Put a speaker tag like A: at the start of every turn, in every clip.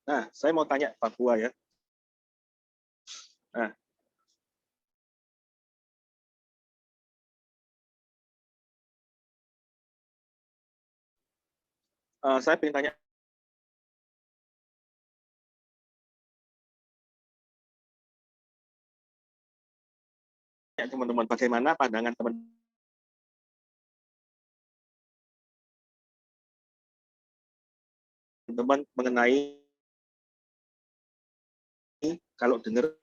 A: Nah, saya mau tanya Papua ya. Nah, saya ingin tanya teman-teman, bagaimana pandangan teman-teman mengenai kalau dengar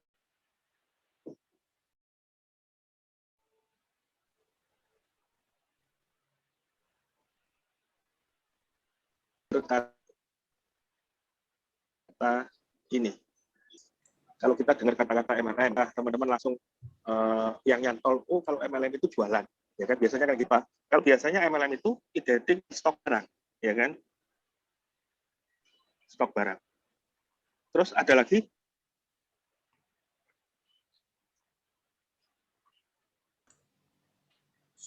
A: kata ini. Kalau kita dengar kata-kata MLM, teman-teman langsung yang nyantol, oh kalau MLM itu jualan, ya kan biasanya kan gitu. Kalau biasanya MLM itu identik stok barang, ya kan, stok barang. Terus ada lagi,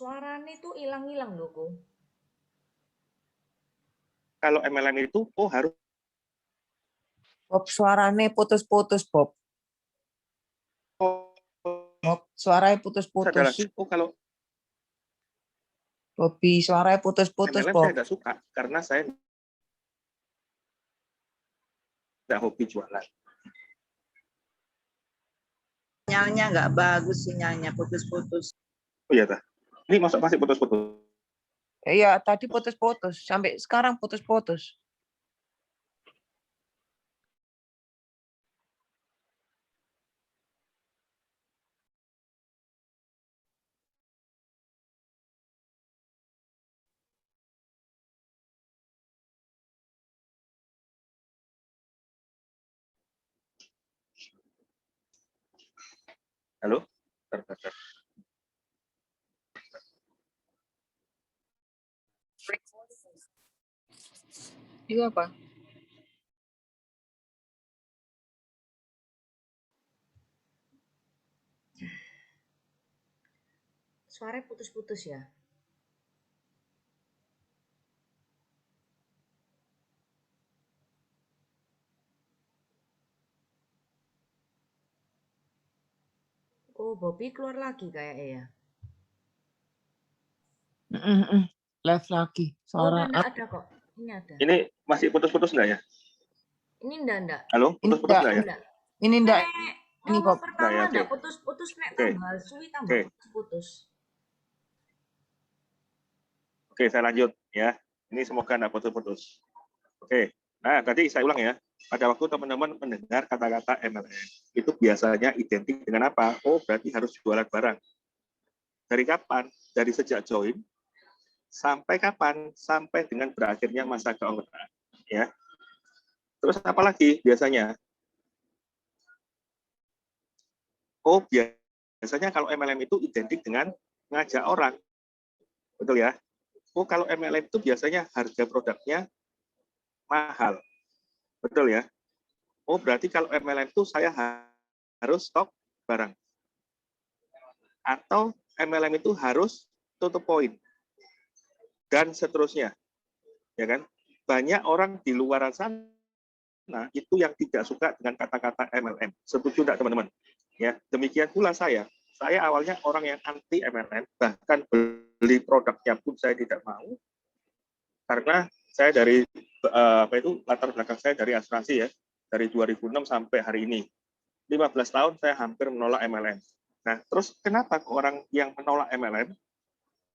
B: Suaranya tuh hilang-hilang loh, kok.
A: kalau MLM itu, oh harus
C: Bob, suaranya putus-putus, Bob. Bob, suaranya
A: ada
C: putus-putus.
A: lagi, oh kalau
C: Bobby, suaranya putus-putus,
A: MLM
C: Bob.
A: saya nggak suka karena saya nggak hobi jualan.
D: Sinyalnya nggak bagus, sinyalnya putus-putus.
A: Oh iya, ini masih putus-putus.
C: Iya, tadi putus-putus. Sampai sekarang putus-putus.
A: Halo? Bentar.
C: Itu apa?
B: Suaranya putus-putus ya. Oh, Bobby keluar lagi kayaknya ya.
C: Live lagi.
B: Oh,
C: Suara
B: ada kok. Ini ada.
A: Ini masih putus-putus nggak ya?
B: Ini enggak.
A: Halo? Putus-putus nggak ya?
B: Enggak.
C: Ini enggak. Ini
B: Awal
C: Bob.
B: pertama
A: Nah, ya,
B: enggak
A: oke.
B: putus-putus, nek
A: Oke.
B: tambah suwi tambah
A: Oke.
B: putus.
A: Oke, saya lanjut ya. Ini semoga nggak putus-putus. Oke. Nah, tadi saya ulang ya. Pada waktu teman-teman mendengar kata-kata MLM, itu biasanya identik dengan apa? Oh, berarti harus jualan barang. Dari kapan? Dari sejak join sampai kapan? Sampai dengan berakhirnya masa keanggotaan. Ya. Terus apa lagi biasanya? Oh, biasanya kalau MLM itu identik dengan ngajak orang. Betul ya? Oh, kalau MLM itu biasanya harga produknya mahal. Betul ya? Oh, berarti kalau MLM itu saya harus stok barang. Atau MLM itu harus tutup poin. Dan seterusnya. Ya kan? Banyak orang di luar sana itu yang tidak suka dengan kata-kata MLM. Setuju enggak, teman-teman? Ya, demikian pula saya. Saya awalnya orang yang anti MLM, bahkan beli produknya pun saya tidak mau. Karena saya dari latar belakang saya dari asuransi ya, dari 2006 sampai hari ini. 15 tahun saya hampir menolak MLM. Nah, terus kenapa orang yang menolak MLM,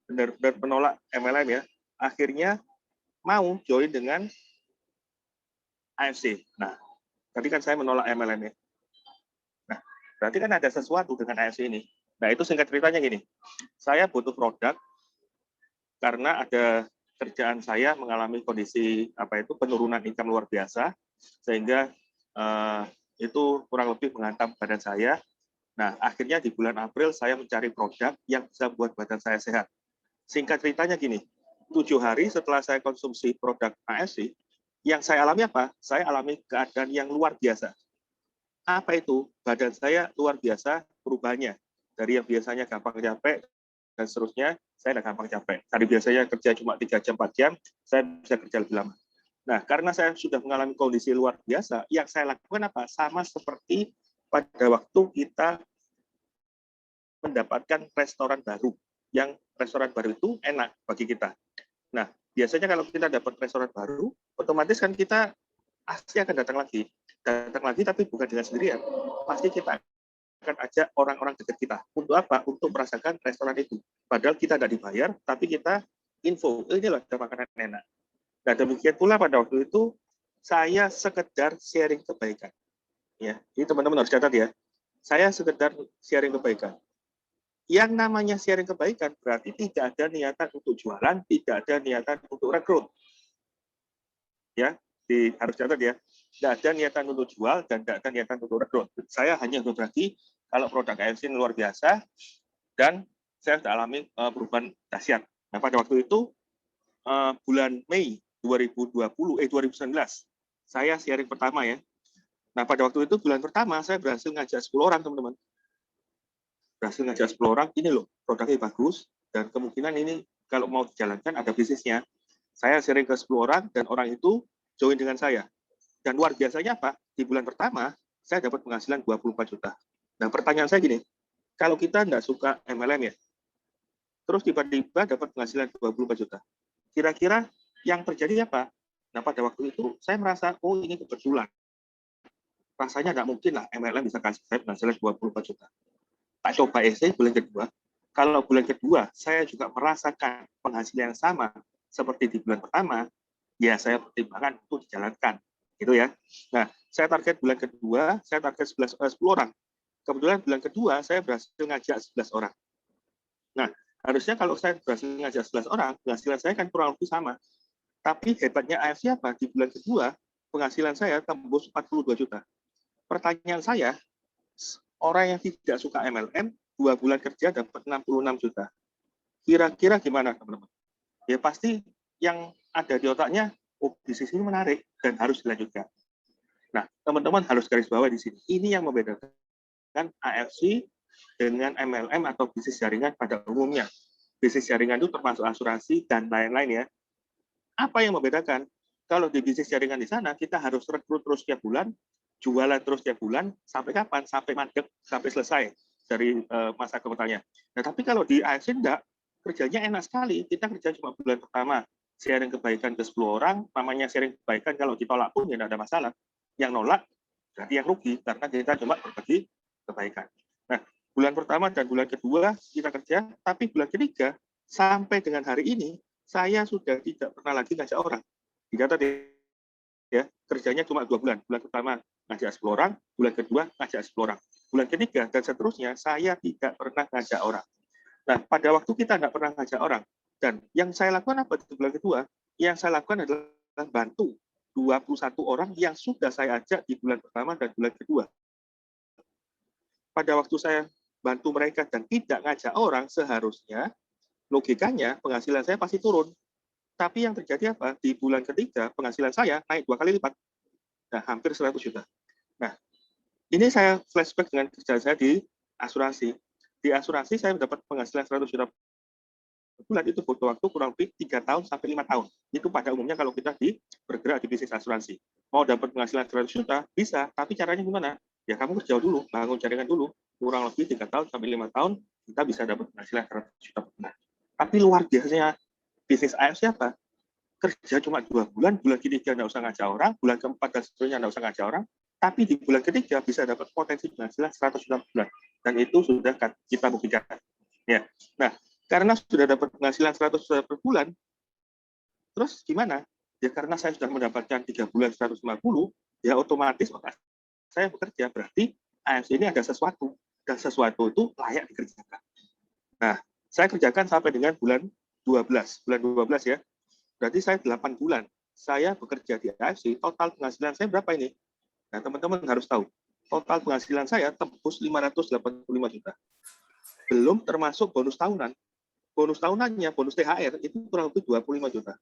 A: benar-benar menolak MLM ya, akhirnya mau join dengan AFC. Nah, tadi kan saya menolak MLM ya. Nah, berarti kan ada sesuatu dengan AFC ini. Nah, itu singkat ceritanya gini. Saya butuh produk karena ada kerjaan saya mengalami kondisi penurunan income luar biasa, sehingga itu kurang lebih menghantam badan saya. Nah, akhirnya di bulan April saya mencari produk yang bisa buat badan saya sehat. Singkat ceritanya gini, 7 hari setelah saya konsumsi produk ASC, yang saya alami apa? Saya alami keadaan yang luar biasa. Apa itu? Badan saya luar biasa perubahannya. Dari yang biasanya gampang capek, dan seterusnya, saya tidak gampang capek. Tadi biasanya kerja cuma 3 jam, 4 jam, saya bisa kerja lebih lama. Nah, karena saya sudah mengalami kondisi luar biasa, yang saya lakukan apa? Sama seperti pada waktu kita mendapatkan restoran baru. Yang restoran baru itu enak bagi kita. Nah, biasanya kalau kita dapat restoran baru, otomatis kan kita pasti akan datang lagi. Datang lagi tapi bukan dengan sendirian. Pasti kita akan ajak orang-orang dekat kita. Untuk apa? Untuk merasakan restoran itu. Padahal kita tidak dibayar, tapi kita info, ini loh ada makanan enak. Nah, demikian pula pada waktu itu, saya sekedar sharing kebaikan. Ya, ini teman-teman harus catat ya. Saya sekedar sharing kebaikan. Yang namanya sharing kebaikan berarti tidak ada niatan untuk jualan, tidak ada niatan untuk rekrut. Ya, harus catat ya. Tidak ada niatan untuk jual dan tidak ada niatan untuk rekrut. Saya hanya berbagi kalau produk AFC ini luar biasa dan saya sudah alami perubahan dahsyat. Nah, pada waktu itu bulan Mei 2019, saya sharing pertama ya. Nah, pada waktu itu bulan pertama saya berhasil ngajak 10 orang, teman-teman. Berhasil ngajak 10 orang, ini loh, produknya bagus, dan kemungkinan ini kalau mau dijalankan ada bisnisnya. Saya sharing ke 10 orang, dan orang itu join dengan saya. Dan luar biasanya apa? Di bulan pertama, saya dapat penghasilan 24 juta. Nah, pertanyaan saya gini, kalau kita nggak suka MLM ya, terus tiba-tiba dapat penghasilan 24 juta. Kira-kira yang terjadi apa? Nah, pada waktu itu, saya merasa, oh ini kebetulan. Rasanya nggak mungkin lah MLM bisa kasih saya penghasilan 24 juta. Tak coba essay bulan kedua. Kalau bulan kedua saya juga merasakan penghasilan yang sama seperti di bulan pertama, ya saya pertimbangkan untuk dijalankan, gitu ya. Nah, saya target bulan kedua, saya target 10 orang. Kebetulan bulan kedua saya berhasil ngajak 11 orang. Nah, harusnya kalau saya berhasil ngajak 11 orang, penghasilan saya kan kurang lebih sama. Tapi hebatnya AFC apa? Di bulan kedua, penghasilan saya tembus 42 juta. Pertanyaan saya, orang yang tidak suka MLM, 2 bulan kerja dapat 66 juta. Kira-kira gimana, teman-teman? Ya pasti yang ada di otaknya, oh bisnis ini menarik dan harus dilanjutkan. Nah, teman-teman harus garis bawah di sini. Ini yang membedakan AFC dengan MLM atau bisnis jaringan pada umumnya. Bisnis jaringan itu termasuk asuransi dan lain-lain ya. Apa yang membedakan? Kalau di bisnis jaringan di sana, kita harus rekrut terus tiap bulan, jualan terus tiap bulan, sampai kapan? Sampai mandek, sampai selesai dari masa kebetulannya. Nah, tapi kalau di AFC enggak, kerjanya enak sekali. Kita kerja cuma bulan pertama, sharing kebaikan ke 10 orang, namanya sharing kebaikan, kalau ditolak pun ya tidak ada masalah. Yang nolak, berarti yang rugi, karena kita cuma berbagi kebaikan. Nah, bulan pertama dan bulan kedua kita kerja, tapi bulan ketiga, sampai dengan hari ini, saya sudah tidak pernah lagi ngajak orang. Dicatat ya, kerjanya cuma 2 bulan. Bulan pertama ngajak 10 orang, bulan kedua ngajak 10 orang. Bulan ketiga dan seterusnya saya tidak pernah ngajak orang. Nah, pada waktu kita tidak pernah ngajak orang, dan yang saya lakukan apa di bulan kedua? Yang saya lakukan adalah bantu 21 orang yang sudah saya ajak di bulan pertama dan bulan kedua. Pada waktu saya bantu mereka dan tidak ngajak orang, seharusnya logikanya penghasilan saya pasti turun. Tapi yang terjadi apa? Di bulan ketiga, penghasilan saya naik 2 kali lipat. Nah, hampir 100 juta. Nah, ini saya flashback dengan kerja saya di asuransi. Di asuransi saya mendapat penghasilan 100 juta per bulan, itu butuh waktu kurang lebih 3 tahun sampai 5 tahun. Itu pada umumnya kalau kita bergerak di bisnis asuransi. Mau dapat penghasilan 100 juta, bisa. Tapi caranya gimana? Ya kamu kerja dulu, bangun jaringan dulu. Kurang lebih 3 tahun sampai 5 tahun, kita bisa dapat penghasilan 100 juta per bulan. Tapi luar biasanya bisnis AFC apa? Kerja cuma 2 bulan, bulan ketiga nggak usah ngajak orang, bulan keempat dan seterusnya nggak usah ngajak orang, tapi di bulan ketiga bisa dapat potensi penghasilan 100 juta per bulan. Dan itu sudah kita buktikan. Ya. Nah, karena sudah dapat penghasilan 100 juta per bulan, terus gimana? Ya karena saya sudah mendapatkan 3 bulan 150, ya otomatis saya bekerja, berarti AFC ini ada sesuatu, dan sesuatu itu layak dikerjakan. Nah, saya kerjakan sampai dengan bulan 12 ya. Berarti saya 8 bulan. Saya bekerja di AFC, total penghasilan saya berapa ini? Nah, teman-teman harus tahu. Total penghasilan saya tembus 585 juta. Belum termasuk bonus tahunan. Bonus tahunannya, bonus THR, itu kurang lebih 25 juta.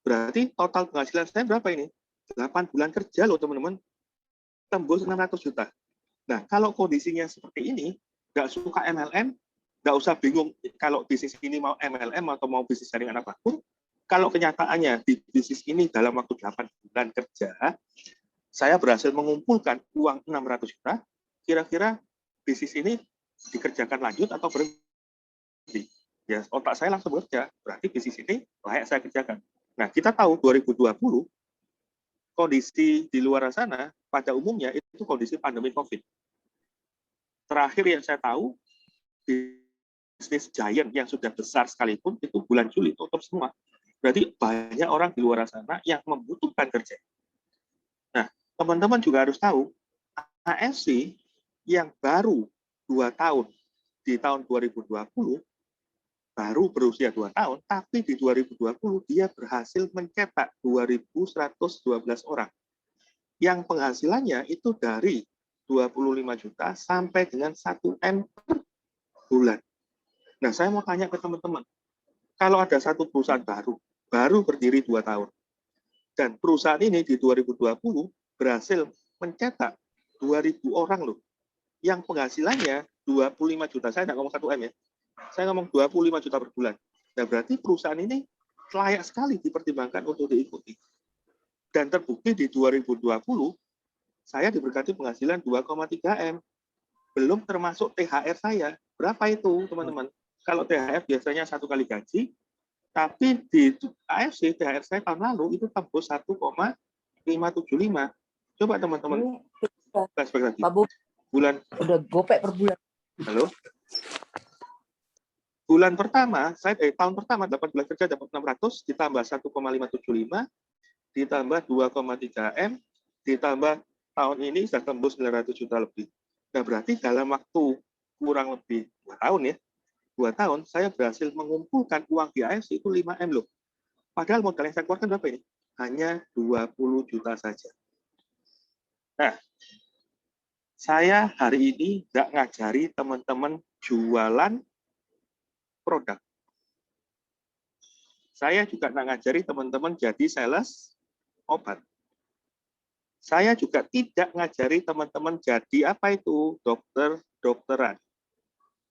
A: Berarti total penghasilan saya berapa ini? 8 bulan kerja loh, teman-teman. Tembus 600 juta. Nah, kalau kondisinya seperti ini, nggak suka MLM, nggak usah bingung kalau bisnis ini mau MLM atau mau bisnis jaringan apapun, Kalau kenyataannya di bisnis ini dalam waktu 8 bulan kerja, saya berhasil mengumpulkan uang 600 juta, kira-kira bisnis ini dikerjakan lanjut atau berhenti? Ya, otak saya langsung bekerja, berarti bisnis ini layak saya kerjakan. Nah, kita tahu 2020, kondisi di luar sana, pada umumnya itu kondisi pandemi COVID. Terakhir yang saya tahu, bisnis giant yang sudah besar sekalipun, itu bulan Juli tutup semua. Berarti banyak orang di luar sana yang membutuhkan kerja. Nah, teman-teman juga harus tahu, AFC yang baru 2 tahun, di tahun 2020, baru berusia 2 tahun, tapi di 2020 dia berhasil mencetak 2.112 orang. Yang penghasilannya itu dari 25 juta sampai dengan 1 M per bulan. Nah, saya mau tanya ke teman-teman, kalau ada satu perusahaan baru berdiri 2 tahun, dan perusahaan ini di 2020 berhasil mencetak 2.000 orang loh, yang penghasilannya 25 juta, saya nggak ngomong 1 M ya, saya ngomong 25 juta per bulan. Nah, berarti perusahaan ini layak sekali dipertimbangkan untuk diikuti. Dan terbukti di 2020, saya diberkati penghasilan 2,3 M. Belum termasuk THR saya. Berapa itu, teman-teman? Kalau THR biasanya 1 kali gaji, tapi di AFC THR saya tahun lalu itu tembus 1,575. Coba teman-teman flashback lagi.
C: Pak Bob,
A: Bulan
C: udah gopek per bulan.
A: Halo? Bulan pertama, tahun pertama dapat bulan kerja dapat 600, ditambah 1,575, ditambah 2,3 M, ditambah tahun ini sudah tembus 900 juta lebih. Nah, berarti dalam waktu kurang lebih 2 tahun ya, 2 tahun saya berhasil mengumpulkan uang di AFC itu 5 M loh. Padahal modal yang saya keluarkan berapa ini? Hanya 20 juta saja. Nah, saya hari ini nggak ngajari teman-teman jualan produk. Saya juga nggak ngajari teman-teman jadi sales obat. Saya juga tidak ngajari teman-teman jadi apa itu dokteran.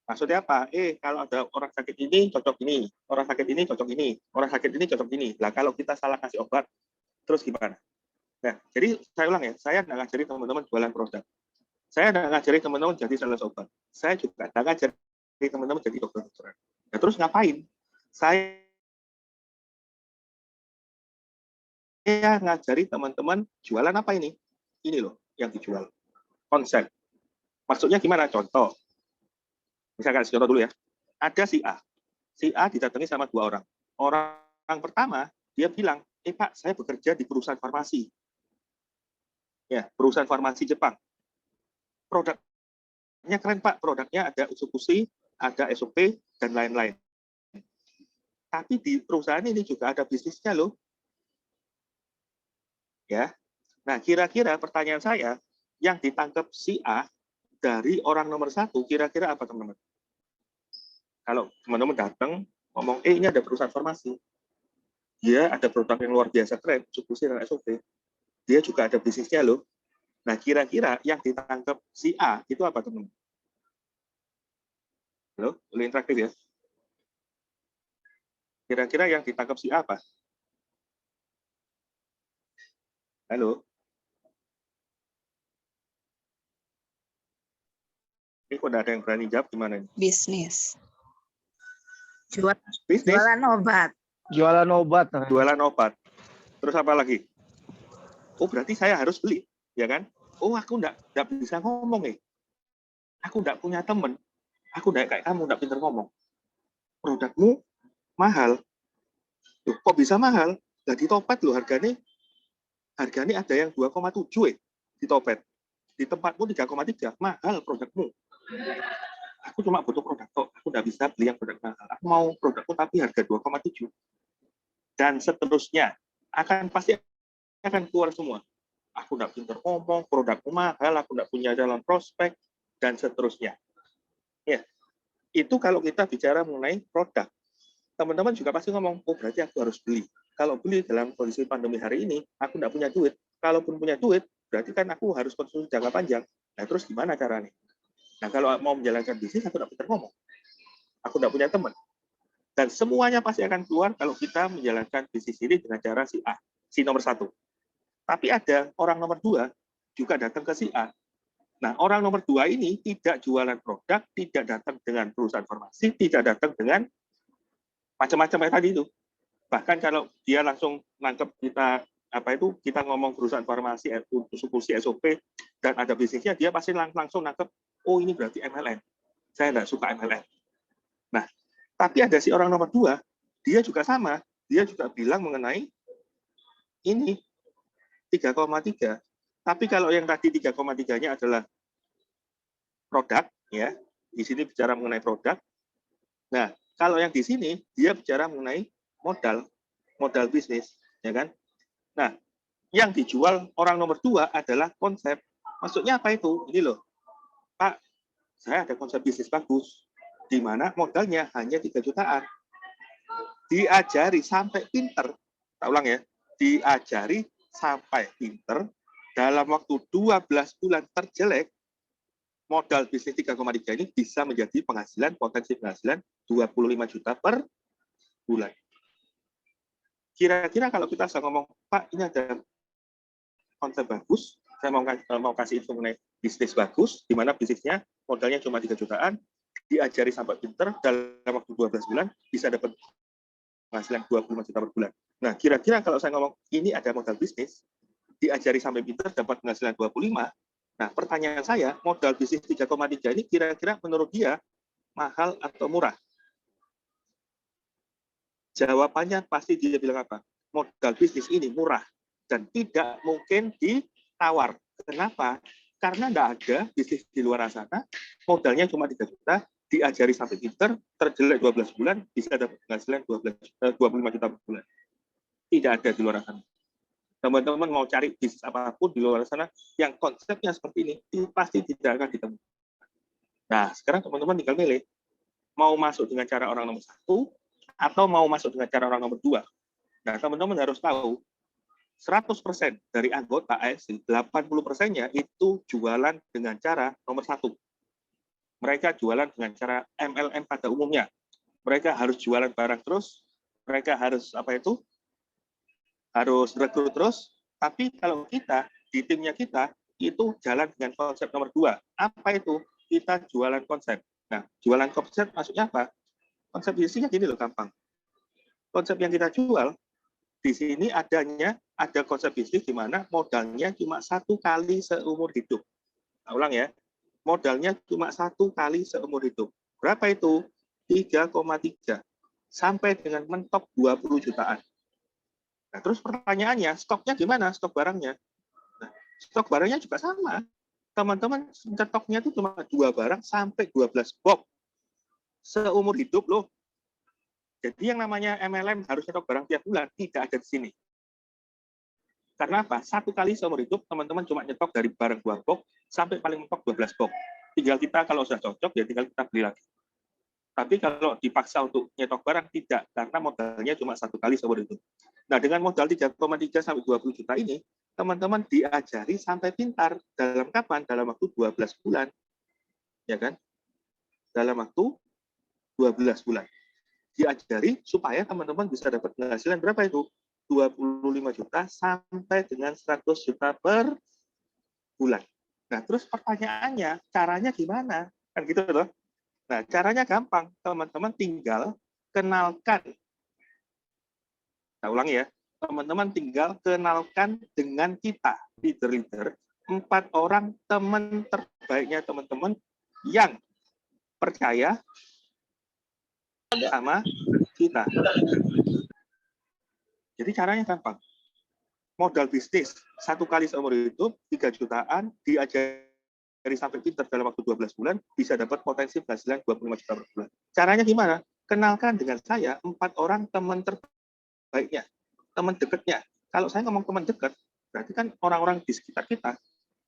A: Maksudnya apa? Kalau ada orang sakit ini cocok ini, orang sakit ini cocok ini, orang sakit ini cocok ini. Lah kalau kita salah kasih obat, terus gimana? Nah, jadi saya ulang ya, saya nggak ngajari teman-teman jualan produk. Saya nggak ngajari teman-teman jadi sales obat. Saya juga nggak ngajari teman-teman jadi dokteran. Nah, terus ngapain? Saya ngajari teman-teman jualan apa ini? Ini loh yang dijual. Konsep. Maksudnya gimana? Contoh. Misalkan contoh dulu ya. Ada si A. Si A didatangi sama 2 orang. Orang pertama, dia bilang, Pak, saya bekerja di perusahaan farmasi. Ya, perusahaan farmasi Jepang. Produknya keren, Pak. Produknya ada eksekusi, ada SOP, dan lain-lain. Tapi di perusahaan ini juga ada bisnisnya loh. Ya. Nah, kira-kira pertanyaan saya, yang ditangkap si A dari orang nomor 1, kira-kira apa, teman-teman? Kalau teman-teman datang, ngomong, ini ada perusahaan farmasi. Dia ada produk yang luar biasa keren, eksekusi dan SOP. Dia juga ada bisnisnya loh. Nah, kira-kira yang ditangkap si A, itu apa, teman-teman? Halo, boleh interaktif ya? Kira-kira yang ditangkap si A apa? Halo? Ini kok ada yang berani jawab gimana ini?
D: Bisnis.
A: Bisnis?
D: Jualan obat.
E: Jualan obat.
A: Jualan obat. Terus apa lagi? Oh, berarti saya harus beli, ya kan? Oh, aku nggak bisa ngomong nih. Aku nggak punya temen. Aku nggak kayak kamu, nggak pinter ngomong. Produkmu mahal. Loh, kok bisa mahal? Nah, di Topet loh harganya ada yang 2,7 di Topet. Di tempatmu 3,3, mahal produkmu. Aku cuma butuh produk kok, aku nggak bisa beli yang produk mahal. Aku mau produkku tapi harga 2,7. Dan seterusnya, pasti akan keluar semua. Aku nggak pintar ngomong, produkku mahal, aku nggak punya jalan prospek, dan seterusnya. Ya, itu kalau kita bicara mengenai produk. Teman-teman juga pasti ngomong, oh berarti aku harus beli. Kalau beli dalam kondisi pandemi hari ini, aku nggak punya duit. Kalaupun punya duit, berarti kan aku harus konsumsi jangka panjang. Nah, terus gimana caranya? Nah, kalau mau menjalankan bisnis, aku nggak pintar ngomong. Aku nggak punya teman. Dan semuanya pasti akan keluar kalau kita menjalankan bisnis ini dengan cara si A, si nomor 1. Tapi ada orang nomor 2 juga datang ke si A. Nah, orang nomor 2 ini tidak jualan produk, tidak datang dengan perusahaan farmasi, tidak datang dengan macam-macam kayak tadi itu. Bahkan kalau dia langsung nangkep kita kita ngomong perusahaan farmasi, sukusi SOP, dan ada bisnisnya, dia pasti langsung nangkep, oh ini berarti MLM. Saya nggak suka MLM. Nah, tapi ada si orang nomor 2, dia juga sama, dia juga bilang mengenai ini 3,3. Tapi kalau yang tadi 3,3-nya adalah produk, ya, di sini bicara mengenai produk. Nah, kalau yang di sini dia bicara mengenai modal bisnis, ya kan? Nah, yang dijual orang nomor 2 adalah konsep. Maksudnya apa itu? Ini loh, Pak, saya ada konsep bisnis bagus, di mana modalnya hanya 3 jutaan. Diajari sampai pinter, tak ulang ya, diajari sampai pinter, dalam waktu 12 bulan terjelek, modal bisnis 3,3 ini bisa menjadi potensi penghasilan 25 juta per bulan. Kira-kira kalau kita bisa ngomong, Pak, ini ada konsep bagus, saya mau kasih info mengenai bisnis bagus, di mana bisnisnya modalnya cuma 3 jutaan, diajari sampai pinter, dalam waktu 12 bulan bisa dapat penghasilan 25 juta per bulan. Nah, kira-kira kalau saya ngomong, ini ada modal bisnis, diajari sampai pinter, dapat penghasilan 25, nah pertanyaan saya, modal bisnis 3,3 ini kira-kira menurut dia mahal atau murah? Jawabannya pasti dia bilang apa? Modal bisnis ini murah dan tidak mungkin ditawar. Kenapa? Karena tidak ada bisnis di luar sana, modalnya cuma 3 juta, diajari sampai pinter, terjelek 12 bulan, bisa dapat penghasilan 25 juta per bulan. Tidak ada di luar sana. Teman-teman mau cari bisnis apapun di luar sana, yang konsepnya seperti ini, pasti tidak akan ditemukan. Nah, sekarang teman-teman tinggal milih, mau masuk dengan cara orang nomor 1, atau mau masuk dengan cara orang nomor 2. Nah, teman-teman harus tahu, 100% dari anggota ASI, 80%-nya itu jualan dengan cara nomor 1. Mereka jualan dengan cara MLM pada umumnya. Mereka harus jualan barang terus, mereka harus harus rekrut terus, tapi kalau kita, di timnya kita, itu jalan dengan konsep nomor 2. Apa itu? Kita jualan konsep. Nah, jualan konsep maksudnya apa? Konsep bisnisnya gini loh, gampang. Konsep yang kita jual, di sini ada konsep bisnis di mana modalnya cuma 1 kali seumur hidup. Nah, ulang ya, modalnya cuma 1 kali seumur hidup. Berapa itu? 3,3. Sampai dengan mentok 20 jutaan. Nah, terus pertanyaannya, stoknya gimana? Stok barangnya? Nah, stok barangnya juga sama. Teman-teman, stoknya itu cuma 2 barang sampai 12 box. Seumur hidup loh. Jadi yang namanya MLM harus stok barang tiap bulan, tidak ada di sini. Karena apa? 1 kali seumur hidup, teman-teman cuma nyetok dari barang 2 box sampai paling mentok 12 box. Tinggal kita kalau sudah cocok, ya tinggal kita beli lagi. Tapi kalau dipaksa untuk nyetok barang, tidak. Karena modalnya cuma 1 kali seumur hidup. Nah, dengan modal 3,3 sampai 20 juta ini, teman-teman diajari sampai pintar. Dalam kapan? Dalam waktu 12 bulan. Ya kan? Dalam waktu 12 bulan. Diajari supaya teman-teman bisa dapat penghasilan berapa itu? 25 juta sampai dengan 100 juta per bulan. Nah, terus pertanyaannya, caranya gimana? Kan gitu loh. Nah, caranya gampang. Teman-teman tinggal kenalkan. Saya ulangi ya. Teman-teman tinggal kenalkan dengan kita, leader-leader, 4 orang teman terbaiknya teman-teman yang percaya sama kita. Jadi caranya gampang. Modal bisnis 1 kali seumur hidup, 3 jutaan, diajari sampai pintar dalam waktu 12 bulan, bisa dapat potensi penghasilan 25 juta per bulan. Caranya gimana? Kenalkan dengan saya 4 orang teman terbaiknya, teman dekatnya. Kalau saya ngomong teman dekat, berarti kan orang-orang di sekitar kita.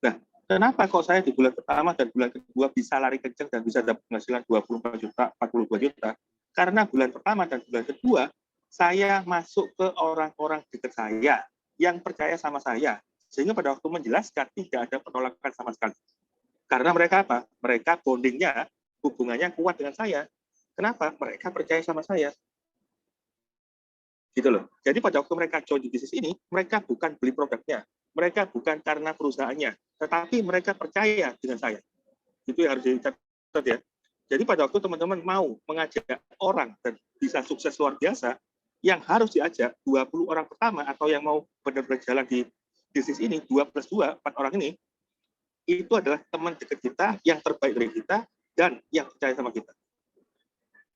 A: Nah, kenapa kok saya di bulan pertama dan bulan kedua bisa lari kencang dan bisa dapat penghasilan 24 juta, 42 juta? Karena bulan pertama dan bulan kedua, saya masuk ke orang-orang dekat saya yang percaya sama saya. Sehingga pada waktu menjelaskan, tidak ada penolakan sama sekali. Karena mereka apa? Mereka bondingnya, hubungannya kuat dengan saya. Kenapa? Mereka percaya sama saya. Gitu loh. Jadi pada waktu mereka join di bisnis ini, mereka bukan beli produknya, mereka bukan karena perusahaannya, tetapi mereka percaya dengan saya. Itu yang harus dicatat ya. Jadi pada waktu teman-teman mau mengajak orang dan bisa sukses luar biasa, yang harus diajak 20 orang pertama atau yang mau benar-benar jalan di bisnis ini, 2+2, 4 orang ini, itu adalah teman dekat kita, yang terbaik dari kita, dan yang percaya sama kita.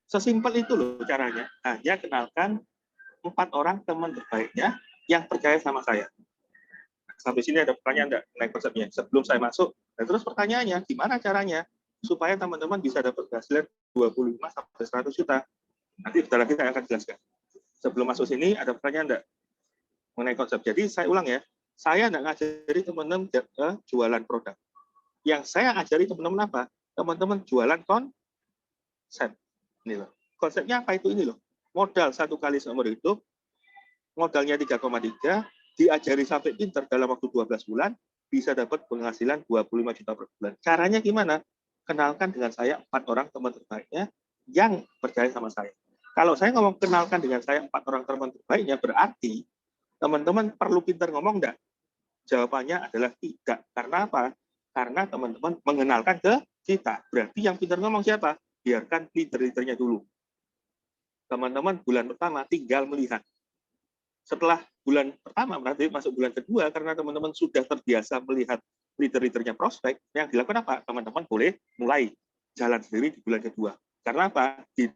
A: Sesimpel itu loh caranya. Hanya kenalkan 4 orang teman terbaiknya yang percaya sama saya. Sampai sini ada pertanyaan enggak mengenai konsepnya? Sebelum saya masuk, dan terus pertanyaannya, gimana caranya supaya teman-teman bisa dapat penghasilan 25 sampai 100 juta? Nanti sebentar lagi saya akan jelaskan. Sebelum masuk sini, ada pertanyaan enggak mengenai konsep? Jadi saya ulang ya, saya enggak ngajari teman-teman jualan produk. Yang saya ajari teman-teman apa? Teman-teman jualan konsep. Ini loh. Konsepnya apa itu? Ini loh. Modal 1 kali seumur hidup, modalnya 3,3, diajari sampai pinter dalam waktu 12 bulan, bisa dapat penghasilan 25 juta per bulan. Caranya gimana? Kenalkan dengan saya 4 orang teman terbaiknya yang percaya sama saya. Kalau saya ngomong kenalkan dengan saya 4 orang teman terbaiknya, berarti teman-teman perlu pinter ngomong enggak? Jawabannya adalah tidak. Karena apa? Karena teman-teman mengenalkan ke kita. Berarti yang pinter ngomong siapa? Biarkan leader-leadernya dulu. Teman-teman bulan pertama tinggal melihat. Setelah bulan pertama, berarti masuk bulan kedua, karena teman-teman sudah terbiasa melihat leader-leadernya prospek, yang dilakukan apa? Teman-teman boleh mulai jalan sendiri di bulan kedua. Karena apa? Di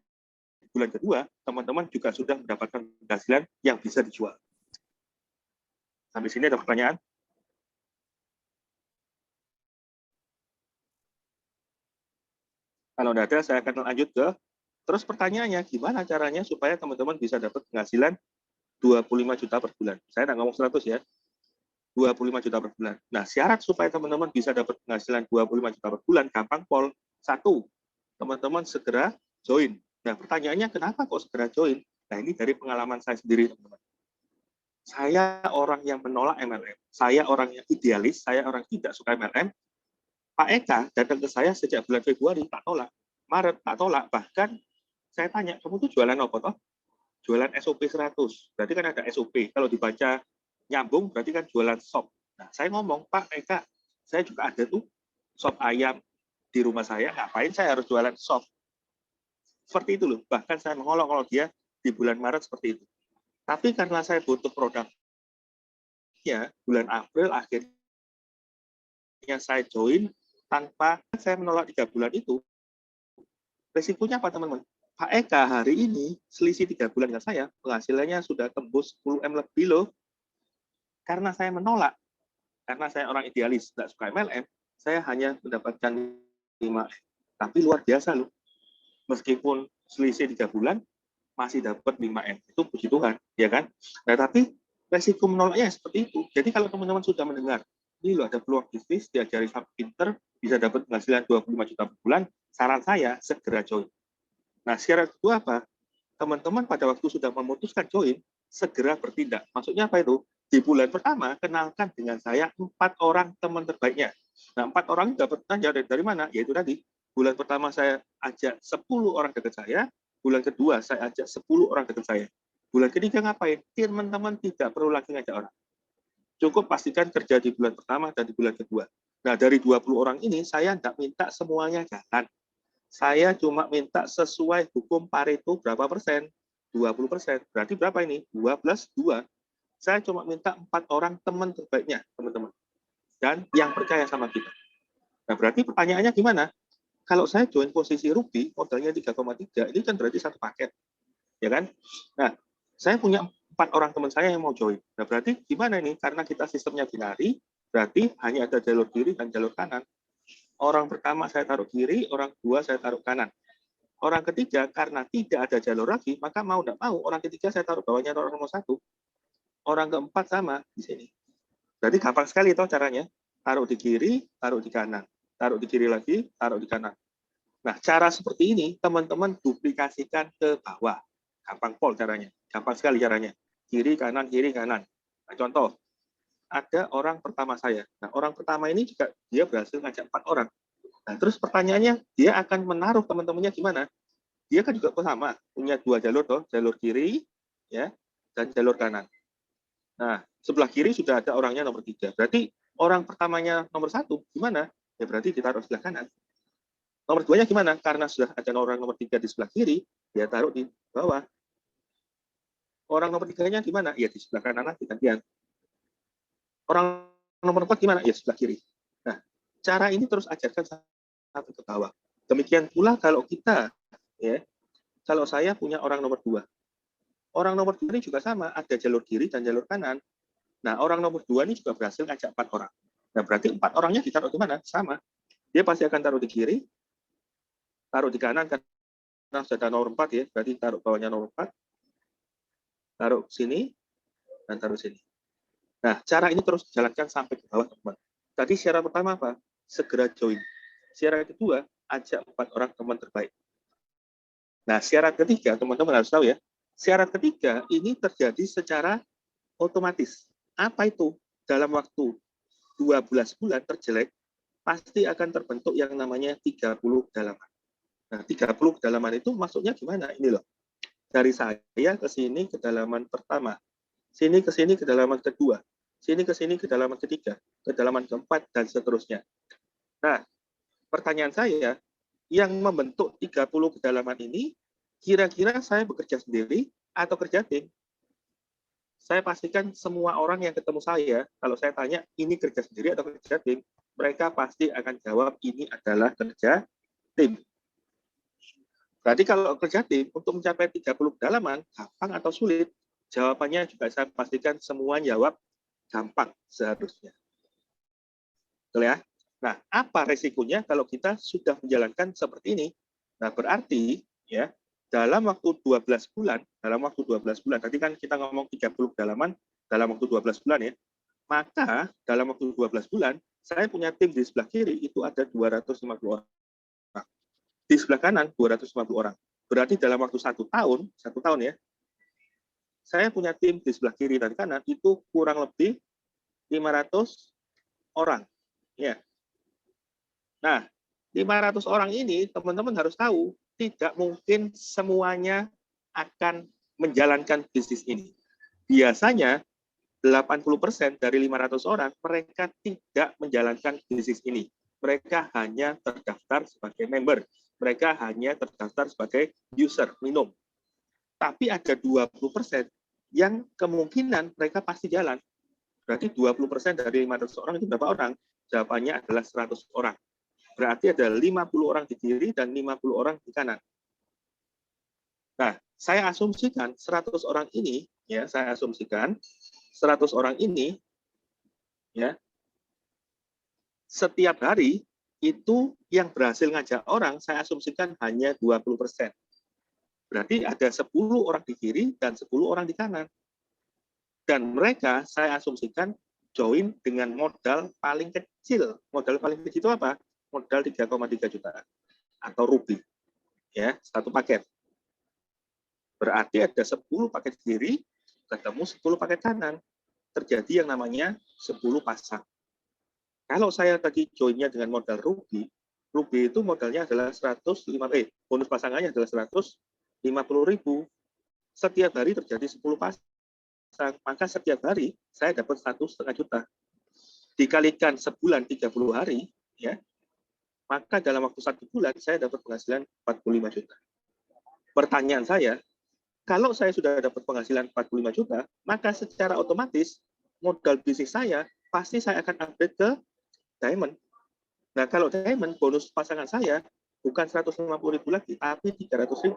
A: bulan kedua, teman-teman juga sudah mendapatkan penghasilan yang bisa dijual. Sampai sini ada pertanyaan? Kalau tidak ada, saya akan lanjut ke, terus pertanyaannya, gimana caranya supaya teman-teman bisa dapat penghasilan 25 juta per bulan. Saya tidak ngomong 100 ya. 25 juta per bulan. Nah, syarat supaya teman-teman bisa dapat penghasilan 25 juta per bulan, gampang, Pol. 1, teman-teman segera join. Nah, pertanyaannya kenapa kok segera join? Nah, ini dari pengalaman saya sendiri, teman-teman. Saya orang yang menolak MLM. Saya orang yang idealis, saya orang tidak suka MLM. Pak Eka datang ke saya sejak bulan Februari, tak tolak. Maret, tak tolak. Bahkan saya tanya, kamu tuh jualan apa toh? Jualan SOP 100. Berarti kan ada SOP. Kalau dibaca nyambung, berarti kan jualan sop. Nah, saya ngomong, Pak Eka, saya juga ada tuh sop ayam di rumah saya. Ngapain saya harus jualan sop? Seperti itu loh. Bahkan saya mengolok kalau dia di bulan Maret seperti itu. Tapi karena saya butuh produknya, bulan April akhirnya saya join tanpa saya menolak 3 bulan itu. Resikonya apa, teman-teman? Pak Eka hari ini selisih 3 bulan dengan saya, penghasilannya sudah tembus 10M lebih loh. Karena saya menolak, karena saya orang idealis, tidak suka MLM, saya hanya mendapatkan 5M. Tapi luar biasa loh. Meskipun selisih 3 bulan, masih dapat 5M. Itu puji Tuhan, ya kan? Nah, tapi resiko menolaknya seperti itu. Jadi kalau teman-teman sudah mendengar, ini loh ada peluang bisnis, diajari sampai pinter, bisa dapat penghasilan 25 juta per bulan, saran saya segera join. Nah, syarat kedua apa? Teman-teman pada waktu sudah memutuskan join, segera bertindak. Maksudnya apa itu? Di bulan pertama, kenalkan dengan saya 4 orang teman terbaiknya. Nah, 4 orang dapat tanya dari mana? Yaitu tadi, bulan pertama saya ajak 10 orang dekat saya, bulan kedua saya ajak 10 orang dekat saya. Bulan ketiga ngapain? Teman-teman tidak perlu lagi ngajak orang. Cukup pastikan kerja di bulan pertama dan di bulan kedua. Nah, dari 20 orang ini, saya tidak minta semuanya jalan. Saya cuma minta sesuai hukum Pareto berapa persen? 20%. Berarti berapa ini? 2+2. Saya cuma minta 4 orang teman terbaiknya, teman-teman. Dan yang percaya sama kita. Nah, berarti pertanyaannya gimana? Kalau saya join posisi rugi, modalnya 3,3, ini kan berarti satu paket. Ya kan? Nah, saya punya 4 orang teman saya yang mau join. Nah, berarti gimana ini? Karena kita sistemnya binari, berarti hanya ada jalur kiri dan jalur kanan. Orang pertama saya taruh kiri, orang kedua saya taruh kanan. Orang ketiga, karena tidak ada jalur lagi, maka mau tidak mau, orang ketiga saya taruh bawahnya orang nomor 1. Orang keempat sama di sini. Berarti gampang sekali itu caranya. Taruh di kiri, taruh di kanan. Taruh di kiri lagi, taruh di kanan. Nah, cara seperti ini, teman-teman duplikasikan ke bawah. Gampang Pol caranya. Gampang sekali caranya. Kiri, kanan, kiri, kanan. Nah, contoh. Ada orang pertama saya. Nah, orang pertama ini juga dia berhasil ngajak 4 orang. Nah, terus pertanyaannya, dia akan menaruh teman-temannya gimana? Dia kan juga sama, punya 2 jalur toh, jalur kiri, ya, dan jalur kanan. Nah, sebelah kiri sudah ada orangnya nomor 3. Berarti orang pertamanya nomor 1 gimana? Ya berarti ditaruh sebelah kanan. Nomor 2-nya gimana? Karena sudah ada orang nomor 3 di sebelah kiri, dia taruh di bawah. Orang nomor 3-nya gimana? Ya di sebelah kanan lagi gantian. Orang nomor 4 gimana? Ya sebelah kiri. Nah, cara ini terus ajarkan sampai ke bawah. Demikian pula kalau kita, ya, kalau saya punya orang nomor 2. Orang nomor 2 ini juga sama, ada jalur kiri dan jalur kanan. Nah, orang nomor 2 ini juga berhasil ngajak 4 orang. Nah, berarti 4 orangnya ditaruh di mana? Sama. Dia pasti akan taruh di kiri, taruh di kanan, karena sudah ada nomor 4 ya, berarti taruh bawahnya nomor 4, taruh sini, dan taruh sini. Nah, cara ini terus dijalankan sampai ke bawah, teman-teman. Tadi syarat pertama apa? Segera join. Syarat kedua, ajak 4 orang teman terbaik. Nah, syarat ketiga, teman-teman harus tahu ya, syarat ketiga ini terjadi secara otomatis. Apa itu? Dalam waktu 12 bulan terjelek, pasti akan terbentuk yang namanya 30 kedalaman. Nah, 30 kedalaman itu maksudnya gimana? Ini loh. Dari saya ke sini kedalaman pertama, sini ke sini kedalaman kedua, sini ke sini kedalaman ketiga, kedalaman keempat, dan seterusnya. Nah, pertanyaan saya, yang membentuk 30 kedalaman ini, kira-kira saya bekerja sendiri atau kerja tim? Saya pastikan semua orang yang ketemu saya, kalau saya tanya, ini kerja sendiri atau kerja tim, mereka pasti akan jawab, ini adalah kerja tim. Berarti kalau kerja tim, untuk mencapai 30 kedalaman, gampang atau sulit? Jawabannya juga saya pastikan semua jawab gampang seharusnya. Betul ya? Nah, apa resikonya kalau kita sudah menjalankan seperti ini? Nah, berarti ya dalam waktu 12 bulan, tadi kan kita ngomong 30 kedalaman dalam waktu 12 bulan ya, maka dalam waktu 12 bulan, saya punya tim di sebelah kiri itu ada 250 orang. Di sebelah kanan 250 orang. Berarti dalam waktu 1 tahun ya, saya punya tim di sebelah kiri dan kanan itu kurang lebih 500 orang. Ya. Nah, 500 orang ini teman-teman harus tahu tidak mungkin semuanya akan menjalankan bisnis ini. Biasanya 80% dari 500 orang mereka tidak menjalankan bisnis ini. Mereka hanya terdaftar sebagai member. Mereka hanya terdaftar sebagai user minum. Tapi ada 20% yang kemungkinan mereka pasti jalan. Berarti 20% dari 500 orang itu berapa orang? Jawabannya adalah 100 orang. Berarti ada 50 orang di kiri dan 50 orang di kanan. Nah, saya asumsikan 100 orang ini, ya, 100 orang ini, ya, setiap hari itu yang berhasil ngajak orang, saya asumsikan hanya 20%. Berarti ada 10 orang di kiri dan 10 orang di kanan. Dan mereka saya asumsikan join dengan modal paling kecil. Modal paling kecil itu apa? Modal 3,3 juta atau rupiah. Ya, satu paket. Berarti ada 10 paket kiri ketemu 10 paket kanan. Terjadi yang namanya 10 pasang. Kalau saya tadi joinnya dengan modal rupiah itu modalnya adalah 105, bonus pasangannya adalah 150.000. Setiap hari terjadi 10 pasang, maka setiap hari saya dapat 1,5 juta. Dikalikan sebulan 30 hari, ya, maka dalam waktu 1 bulan saya dapat penghasilan 45 juta. Pertanyaan saya, kalau saya sudah dapat penghasilan 45 juta, maka secara otomatis modal bisnis saya pasti saya akan upgrade ke Diamond. Nah, kalau Diamond, bonus pasangan saya bukan 150.000 lagi, tapi 300.000.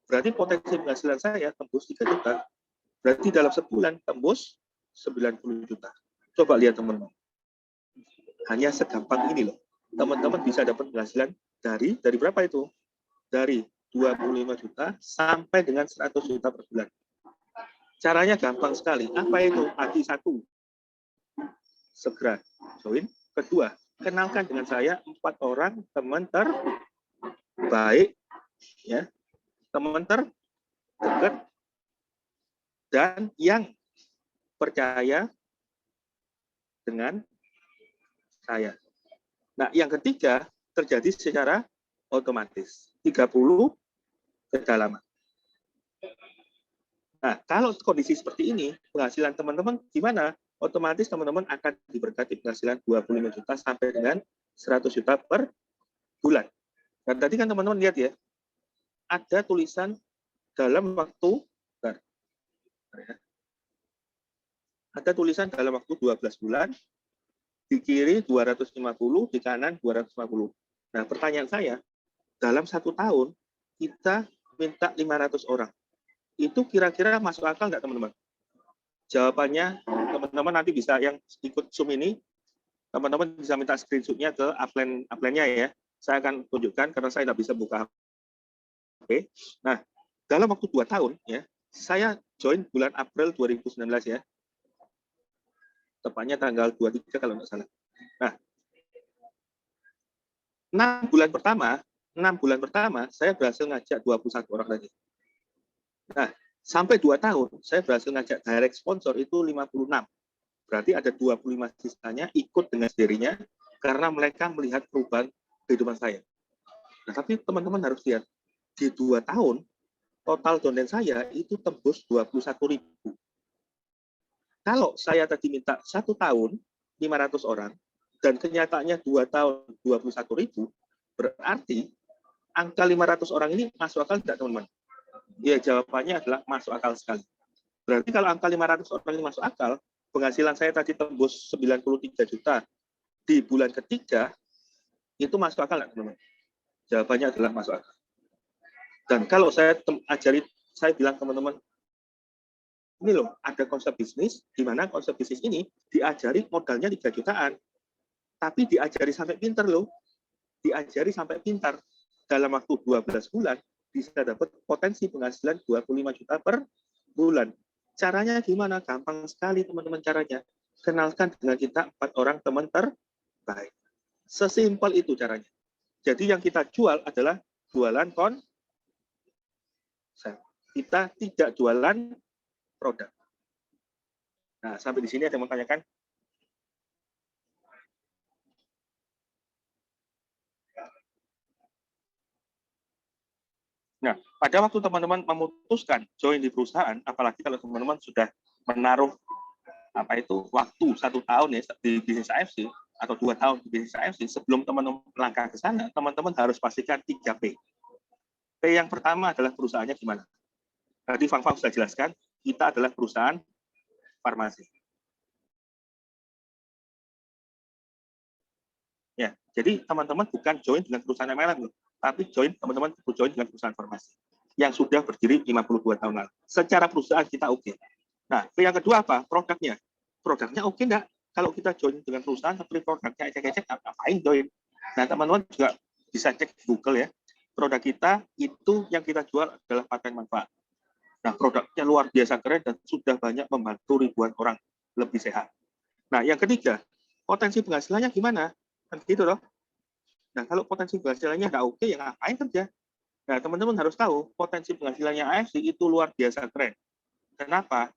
A: Berarti potensi penghasilan saya tembus 3 juta. Berarti dalam sebulan tembus 90 juta. Coba lihat teman-teman. Hanya segampang ini loh. Teman-teman bisa dapat penghasilan dari berapa itu? Dari 25 juta sampai dengan 100 juta per bulan. Caranya gampang sekali. Apa itu? Bagi 1. Segera join. Kedua, kenalkan dengan saya 4 orang teman terbaik, ya, teman terdekat, dan yang percaya dengan saya. Nah, yang ketiga terjadi secara otomatis. 30 kedalaman. Nah, kalau kondisi seperti ini, penghasilan teman-teman gimana? Otomatis teman-teman akan diberkati penghasilan 25 juta sampai dengan 100 juta per bulan. Dan tadi kan teman-teman lihat ya, ada tulisan dalam waktu, ada tulisan dalam waktu 12 bulan, di kiri 250, di kanan 250. Nah, pertanyaan saya, dalam 1 tahun, kita minta 500 orang. Itu kira-kira masuk akal nggak, teman-teman? Jawabannya, teman-teman nanti bisa yang ikut Zoom ini, teman-teman bisa minta screenshot-nya ke upline-nya ya. Saya akan tunjukkan karena saya tidak bisa buka HP. Nah, dalam waktu 2 tahun, ya, saya join bulan April 2019 ya. Tepatnya tanggal 23 kalau nggak salah. Nah, 6 bulan pertama, saya berhasil ngajak 21 orang lagi. Nah, sampai 2 tahun, saya berhasil ngajak direct sponsor itu 56. Berarti ada 25 sisanya ikut dengan sendirinya, karena mereka melihat perubahan kehidupan saya. Nah, tapi teman-teman harus lihat, di 2 tahun, total downline saya itu tembus 21.000. Kalau saya tadi minta 1 tahun 500 orang dan kenyataannya 2 tahun 21.000, berarti angka 500 orang ini masuk akal tidak, teman-teman? Ya, jawabannya adalah masuk akal sekali. Berarti kalau angka 500 orang ini masuk akal, penghasilan saya tadi tembus 93 juta di bulan ketiga, itu masuk akal tidak, teman-teman? Jawabannya adalah masuk akal. Dan kalau saya bilang teman-teman, ini loh, ada konsep bisnis, di mana konsep bisnis ini diajari modalnya 3 jutaan. Tapi diajari sampai pintar loh. Diajari sampai pintar. Dalam waktu 12 bulan, bisa dapat potensi penghasilan 25 juta per bulan. Caranya gimana? Gampang sekali teman-teman caranya. Kenalkan dengan kita 4 orang teman terbaik. Sesimpel itu caranya. Jadi yang kita jual adalah jualan konsep. Kita tidak jualan produk. Nah, sampai di sini ada yang mau tanyakan? Nah, pada waktu teman-teman memutuskan join di perusahaan, apalagi kalau teman-teman sudah menaruh waktu 1 tahun ya di bisnis AFC atau 2 tahun di bisnis AFC, sebelum teman-teman melangkah ke sana, teman-teman harus pastikan 3P. P yang pertama adalah perusahaannya gimana. Tadi Fang sudah jelaskan, kita adalah perusahaan farmasi. Ya, jadi teman-teman bukan join dengan perusahaan MLM, tapi teman-teman join dengan perusahaan farmasi yang sudah berdiri 52 tahun lalu. Secara perusahaan kita oke. Nah, yang kedua apa? Produknya. Produknya oke enggak? Kalau kita join dengan perusahaan tapi produknya ecek-ecek, ngapain join? Nah, teman-teman juga bisa cek di Google ya. Produk kita itu yang kita jual adalah paten manfaat. Nah, produknya luar biasa keren dan sudah banyak membantu ribuan orang lebih sehat. Nah, yang ketiga, potensi penghasilannya gimana? Kan gitu loh. Nah, kalau potensi penghasilannya nggak oke, ya ngapain kerja? Nah, teman-teman harus tahu, potensi penghasilannya AFC itu luar biasa keren. Kenapa?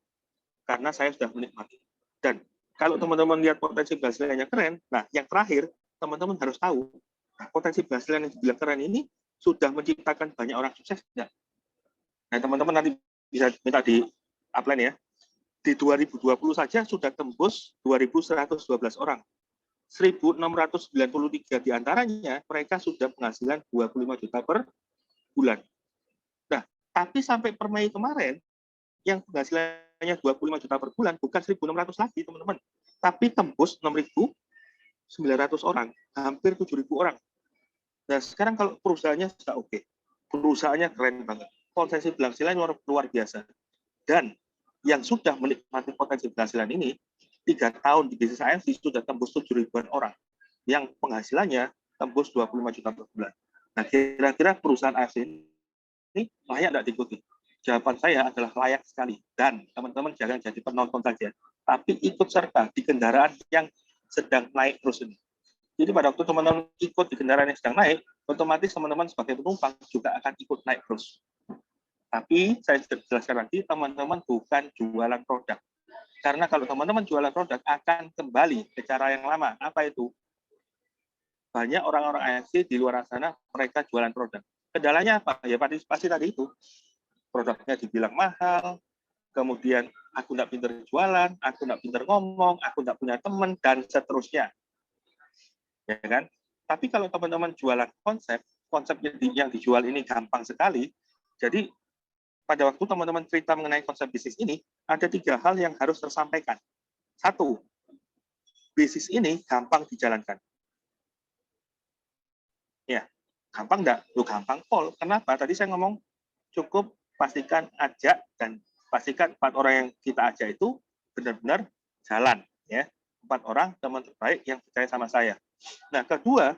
A: Karena saya sudah menikmati. Dan kalau teman-teman lihat potensi penghasilannya keren, nah, yang terakhir, teman-teman harus tahu, nah, potensi penghasilan yang dibilang keren ini sudah menciptakan banyak orang sukses. Nah, teman-teman nanti bisa minta di upline ya. Di 2020 saja sudah tembus 2.112 orang. 1.693 diantaranya mereka sudah penghasilan 25 juta per bulan. Nah, tapi sampai per Mei kemarin, yang penghasilannya 25 juta per bulan bukan 1.600 lagi, teman-teman. Tapi tembus 6.900 orang, hampir 7.000 orang. Nah, sekarang kalau perusahaannya sudah oke. Perusahaannya keren banget. Potensi penghasilan luar biasa. Dan yang sudah menikmati potensi penghasilan ini, 3 tahun di bisnis AFC sudah tembus 7.000-an orang yang penghasilannya tembus 25 juta per bulan. Nah, kira-kira perusahaan AFC ini layak tidak diikuti? Jawaban saya adalah layak sekali. Dan teman-teman jangan jadi penonton saja, tapi ikut serta di kendaraan yang sedang naik terus ini. Jadi pada waktu teman-teman ikut di kendaraan yang sedang naik, otomatis teman-teman sebagai penumpang juga akan ikut naik terus. Tapi saya sudah jelaskan lagi, teman-teman bukan jualan produk. Karena kalau teman-teman jualan produk akan kembali ke cara yang lama. Apa itu? Banyak orang-orang AFC di luar sana mereka jualan produk. Kendalanya apa? Ya pasti tadi itu. Produknya dibilang mahal, kemudian aku nggak pinter jualan, aku nggak pinter ngomong, aku nggak punya teman, dan seterusnya. Ya kan? Tapi kalau teman-teman jualan konsep yang dijual ini gampang sekali, jadi pada waktu teman-teman cerita mengenai konsep bisnis ini, ada 3 hal yang harus tersampaikan. 1, bisnis ini gampang dijalankan. Ya, gampang enggak? Lu gampang, Pol. Kenapa? Tadi saya ngomong cukup pastikan ajak dan pastikan 4 orang yang kita ajak itu benar-benar jalan. Ya, 4 orang teman terbaik yang percaya sama saya. Nah, kedua,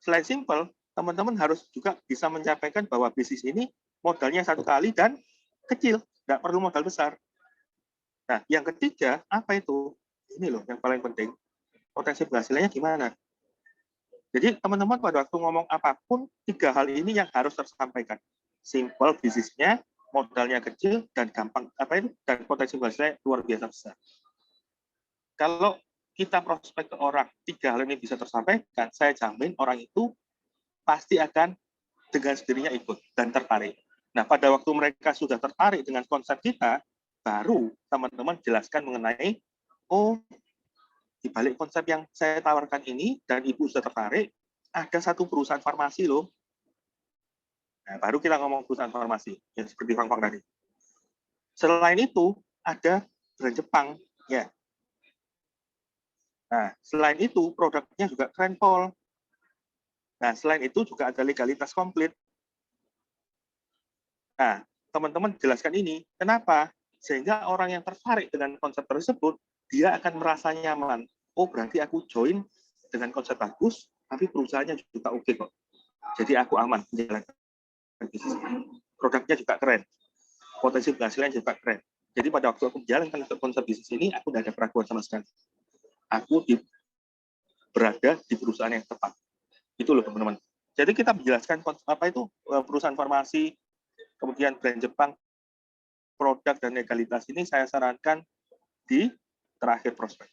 A: selain simple, teman-teman harus juga bisa menyampaikan bahwa bisnis ini modalnya 1 kali dan kecil, nggak perlu modal besar. Nah, yang ketiga, apa itu? Ini loh yang paling penting. Potensi penghasilannya gimana? Jadi teman-teman pada waktu ngomong apapun, 3 hal ini yang harus tersampaikan. Simple bisnisnya, modalnya kecil, dan gampang dan potensi penghasilannya luar biasa besar. Kalau kita prospek ke orang, 3 hal ini bisa tersampaikan, saya jamin orang itu pasti akan dengan sendirinya ikut dan tertarik. Nah, pada waktu mereka sudah tertarik dengan konsep kita, baru teman-teman jelaskan mengenai, oh, di balik konsep yang saya tawarkan ini, dan Ibu sudah tertarik, ada satu perusahaan farmasi loh. Nah, baru kita ngomong perusahaan farmasi, yang seperti Fang tadi. Selain itu, ada brand Jepang. Ya. Nah, selain itu, produknya juga keren, Pol. Nah, selain itu juga ada legalitas komplit. Nah, teman-teman jelaskan ini. Kenapa? Sehingga orang yang tertarik dengan konsep tersebut, dia akan merasa nyaman. Oh, berarti aku join dengan konsep bagus, tapi perusahaannya juga oke kok. Jadi aku aman menjalankan bisnis. Produknya juga keren. Potensi penghasilan juga keren. Jadi pada waktu aku menjalankan konsep bisnis ini, aku tidak ada keraguan sama sekali. Aku berada di perusahaan yang tepat. Itu loh teman-teman. Jadi kita menjelaskan apa itu perusahaan farmasi, kemudian brand Jepang, produk dan legalitas ini saya sarankan di terakhir prospek.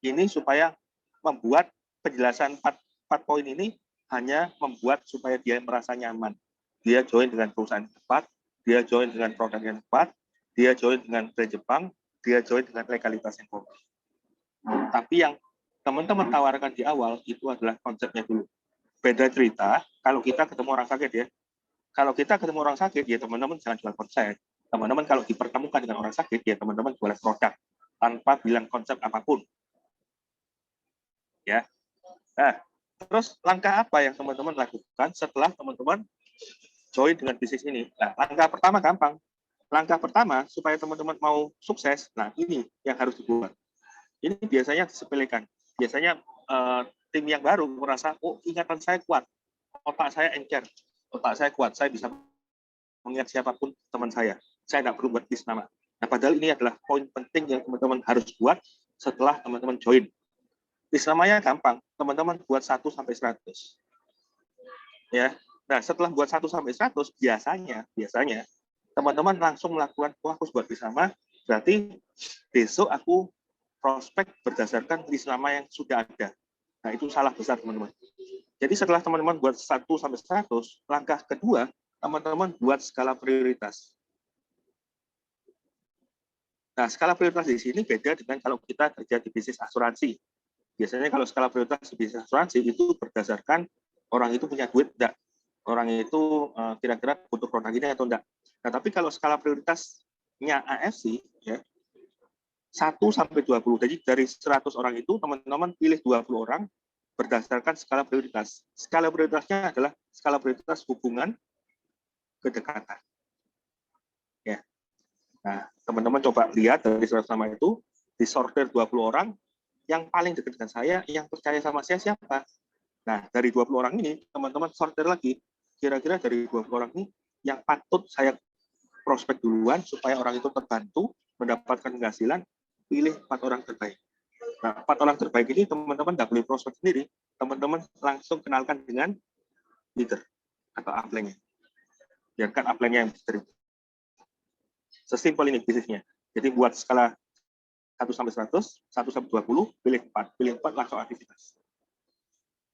A: Ini supaya membuat penjelasan 4 poin ini hanya membuat supaya dia merasa nyaman. Dia join dengan perusahaan yang tepat, dia join dengan produk yang tepat, dia join dengan brand Jepang, dia join dengan legalitas yang tepat. Tapi yang teman-teman tawarkan di awal itu adalah konsepnya dulu. Beda cerita kalau kita ketemu orang sakit ya. Kalau kita ketemu orang sakit, ya teman-teman jangan jual konsep. Teman-teman kalau dipertemukan dengan orang sakit, ya teman-teman jual produk tanpa bilang konsep apapun. Ya. Nah, terus langkah apa yang teman-teman lakukan setelah teman-teman join dengan bisnis ini? Nah, langkah pertama gampang. Langkah pertama supaya teman-teman mau sukses, nah ini yang harus dibuat. Ini biasanya disepelekan. Biasanya tim yang baru merasa, oh ingatan saya kuat, otak saya encer, otak saya kuat, saya bisa mengingat siapapun teman saya tidak perlu buat list nama. Nah, padahal ini adalah poin penting yang teman-teman harus buat setelah teman-teman join. List namanya gampang, teman-teman buat 1 sampai 100. Ya. Nah, setelah buat 1 sampai 100, biasanya teman-teman langsung melakukan, wah aku buat list nama, berarti besok aku prospek berdasarkan list nama yang sudah ada. Nah, itu salah besar, teman-teman. Jadi setelah teman-teman buat 1 sampai 100, langkah kedua, teman-teman buat skala prioritas. Nah, skala prioritas di sini beda dengan kalau kita kerja di bisnis asuransi. Biasanya kalau skala prioritas di bisnis asuransi itu berdasarkan orang itu punya duit enggak, orang itu kira-kira butuh produk ini atau enggak. Nah, tapi kalau skala prioritasnya AFC, ya, 1 sampai 20. Jadi dari 100 orang itu, teman-teman pilih 20 orang berdasarkan skala prioritas. Skala prioritasnya adalah skala prioritas hubungan kedekatan. Ya. Nah, teman-teman coba lihat dari 100 nama itu, disortir 20 orang, yang paling dekat dengan saya, yang percaya sama saya siapa? Nah, dari 20 orang ini, teman-teman sortir lagi, kira-kira dari 20 orang ini, yang patut saya prospek duluan, supaya orang itu terbantu, mendapatkan penghasilan, pilih 4 orang terbaik. Nah, 4 orang terbaik ini, teman-teman nggak boleh prospek sendiri, teman-teman langsung kenalkan dengan leader, atau upline-nya. Biarkan upline-nya yang distribusi. Sesimpel ini bisnisnya. Jadi buat skala 1 sampai 100, 1 sampai 20, pilih 4. Pilih 4 langsung aktivitas.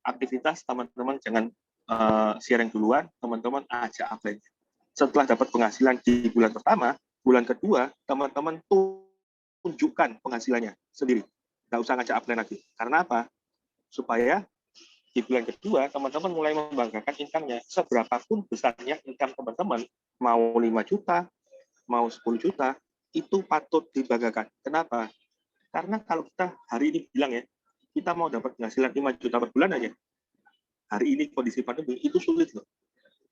A: Aktivitas teman-teman jangan sharing duluan, teman-teman ajak upline-nya. Setelah dapat penghasilan di bulan pertama, bulan kedua, teman-teman tunjukkan penghasilannya sendiri. Nggak usah ngajak upline lagi. Karena apa? Supaya di bulan kedua, teman-teman mulai membanggakan income-nya. Seberapapun besarnya income teman-teman, mau 5 juta, mau 10 juta, itu patut dibanggakan. Kenapa? Karena kalau kita hari ini bilang ya, kita mau dapat penghasilan 5 juta per bulan aja, hari ini kondisi pandemi, itu sulit loh.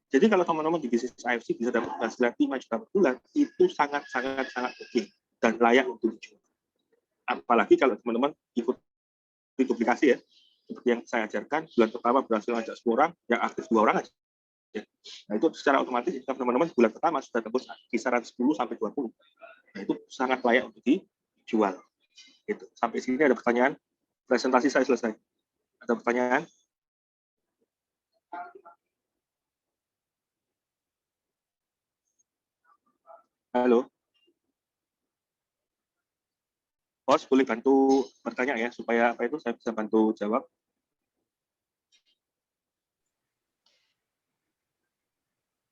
A: Jadi kalau teman-teman di bisnis AFC bisa dapat penghasilan 5 juta per bulan, itu sangat-sangat oke dan layak untuk dijual. Apalagi kalau teman-teman ikut duplikasi ya, seperti yang saya ajarkan, bulan pertama berhasil ngajak 10 orang, yang aktif 2 orang aja. Nah itu secara otomatis teman-teman bulan pertama sudah tembus kisaran 10 sampai 20. Nah itu sangat layak untuk dijual. Gitu. Sampai sini ada pertanyaan? Presentasi saya selesai. Ada pertanyaan? Halo? Bos, boleh bantu bertanya ya, supaya apa itu saya bisa bantu jawab.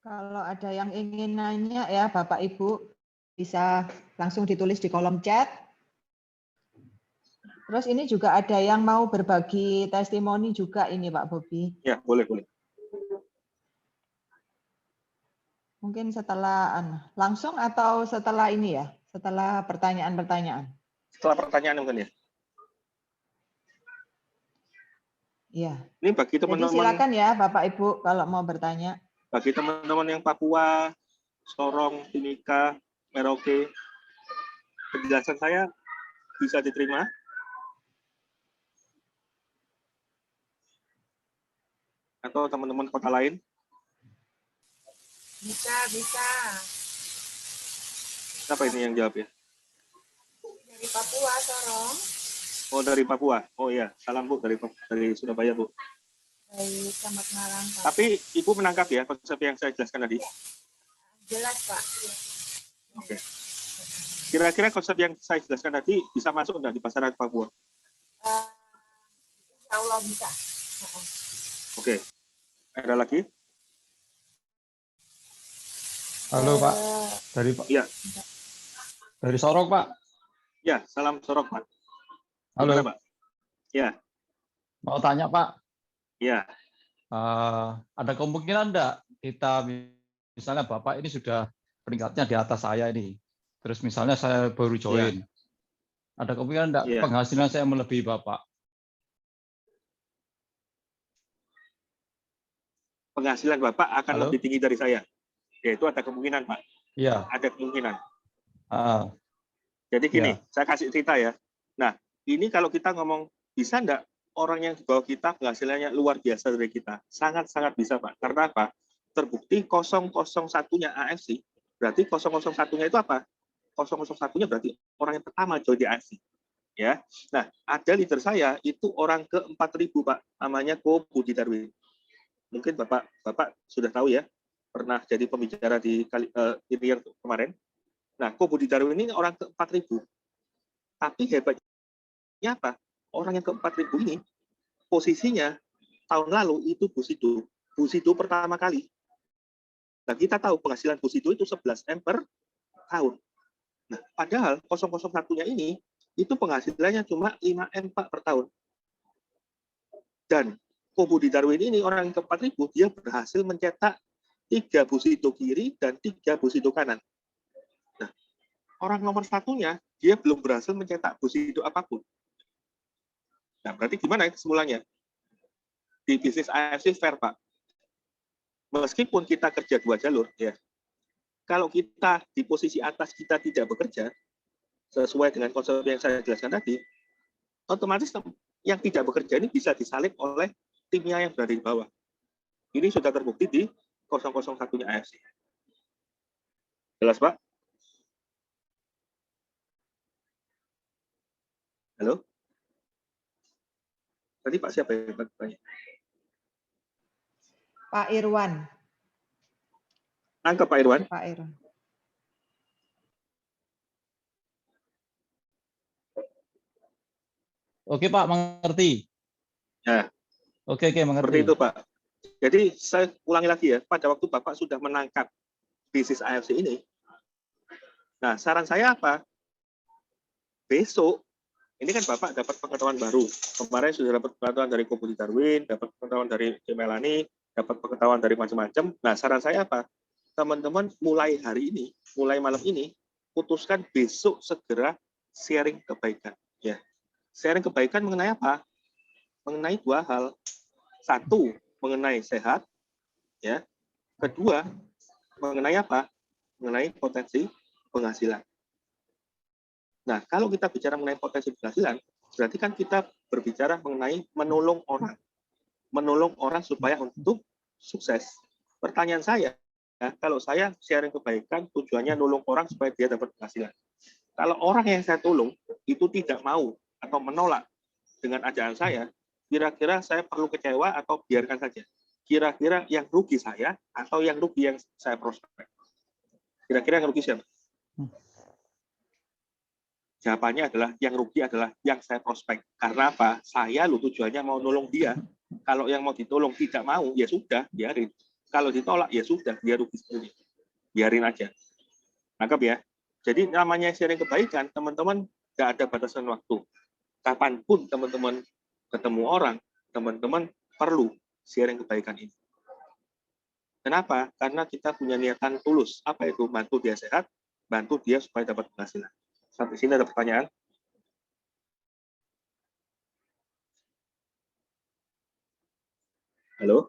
D: Kalau ada yang ingin nanya ya Bapak Ibu bisa langsung ditulis di kolom chat. Terus ini juga ada yang mau berbagi testimoni juga ini Pak Bobi.
A: Ya, boleh.
D: Mungkin setelah langsung atau setelah ini ya, setelah pertanyaan-pertanyaan.
A: Setelah pertanyaan mungkin ya.
D: Iya.
A: Ini bagi
D: Jadi
A: teman-teman.
D: silakan ya Bapak Ibu kalau mau bertanya.
A: Bagi teman-teman yang Papua, Sorong, Timika, Merauke, penjelasan saya bisa diterima. Atau teman-teman kota lain?
B: Bisa.
A: Siapa ini yang jawab ya?
B: Dari Papua, Sorong.
A: Oh, dari Papua. Oh iya, salam Bu dari Surabaya, Bu.
B: Baik, selamat malam, Pak.
A: Tapi Ibu menangkap ya konsep yang saya jelaskan tadi?
B: Jelas, Pak.
A: Oke. Kira-kira konsep yang saya jelaskan tadi bisa masuk enggak di pasaran Papua?
B: Insya Allah bisa.
A: Oke. Ada lagi?
E: Halo Pak,
A: Iya.
E: dari Sorong Pak.
A: Ya, salam Sorong Pak.
E: Halo.
A: Gimana, Pak? Ya.
E: Mau tanya Pak,
A: Ya.
E: ada kemungkinan enggak kita misalnya Bapak ini sudah peringkatnya di atas saya ini, terus misalnya saya baru join, ada kemungkinan enggak penghasilan saya melebihi Bapak?
A: Penghasilan Bapak akan lebih tinggi dari saya. Ya, itu ada kemungkinan, Pak.
E: Iya.
A: Ada kemungkinan. Jadi gini,
E: ya.
A: saya kasih cerita ya. Nah, ini kalau kita ngomong, bisa enggak orang yang di bawah kita penghasilannya luar biasa dari kita? Sangat-sangat bisa, Pak. Karena apa? Terbukti 001-nya AFC, berarti 001-nya itu apa? 001-nya berarti orang yang pertama join di AFC. Ya. Nah, ada leader saya, itu orang ke-4.000, Pak. Namanya Ko Budi Darwin. Mungkin Bapak sudah tahu ya, pernah jadi pembicara di Interior kemarin. Nah, Ko Budi Darwin ini orang ke-4.000. Tapi hebatnya apa? Orang yang ke-4.000 ini, posisinya tahun lalu itu Busido pertama kali. Nah, kita tahu penghasilan Busido itu 11 M per tahun. Nah, padahal 001-nya ini, itu penghasilannya cuma 5 M per tahun. Dan Ko Budi Darwin ini orang yang ke-4.000, dia berhasil mencetak 3 Busido kiri dan 3 Busido kanan. Nah, orang nomor satunya, dia belum berhasil mencetak Busido apapun. Nah, berarti gimana kesimpulannya? Di bisnis AFC fair, Pak. Meskipun kita kerja 2 jalur, ya. Kalau kita di posisi atas kita tidak bekerja, sesuai dengan konsep yang saya jelaskan tadi, otomatis yang tidak bekerja ini bisa disalib oleh timnya yang berada di bawah. Ini sudah terbukti di 001-nya AFC. Jelas, Pak? Halo? Tadi Pak siapa yang bertanya?
D: Pak Irwan.
A: Nangkep Pak Irwan?
D: Pak Irwan.
E: Oke Pak, mengerti.
A: Ya.
E: Oke, mengerti.
A: Seperti itu Pak. Jadi saya ulangi lagi ya, pada waktu Bapak sudah menangkap bisnis AFC ini. Nah, saran saya apa? Besok, ini kan Bapak dapat pengetahuan baru. Kemarin sudah dapat pengetahuan dari Komoditi Darwin, dapat pengetahuan dari Melani, dapat pengetahuan dari macam-macam. Nah, saran saya apa? Teman-teman mulai hari ini, mulai malam ini, putuskan besok segera sharing kebaikan. Ya, sharing kebaikan mengenai apa? Mengenai dua hal. Satu, mengenai sehat. Ya. Kedua, mengenai apa? Mengenai potensi penghasilan. Nah, kalau kita bicara mengenai potensi penghasilan, berarti kan kita berbicara mengenai menolong orang. Menolong orang supaya untuk sukses. Pertanyaan saya, ya, kalau saya sharing kebaikan, tujuannya nolong orang supaya dia dapat penghasilan. Kalau orang yang saya tolong itu tidak mau atau menolak dengan ajaran saya, kira-kira saya perlu kecewa atau biarkan saja? Kira-kira yang rugi saya atau yang rugi yang saya prospek? Kira-kira yang rugi siapa? Jawabannya adalah yang rugi adalah yang saya prospek. Karena apa? Saya tujuannya mau nolong dia. Kalau yang mau ditolong tidak mau, ya sudah, biarin. Kalau ditolak, ya sudah, dia rugi sendiri. Biarin aja. Nangkep ya? Jadi namanya sharing kebaikan, teman-teman nggak ada batasan waktu. Kapanpun teman-teman ketemu orang, teman-teman perlu sharing kebaikan ini. Kenapa? Karena kita punya niatan tulus. Apa itu? Bantu dia sehat, bantu dia supaya dapat penghasilan. Sampai sini ada pertanyaan? Halo?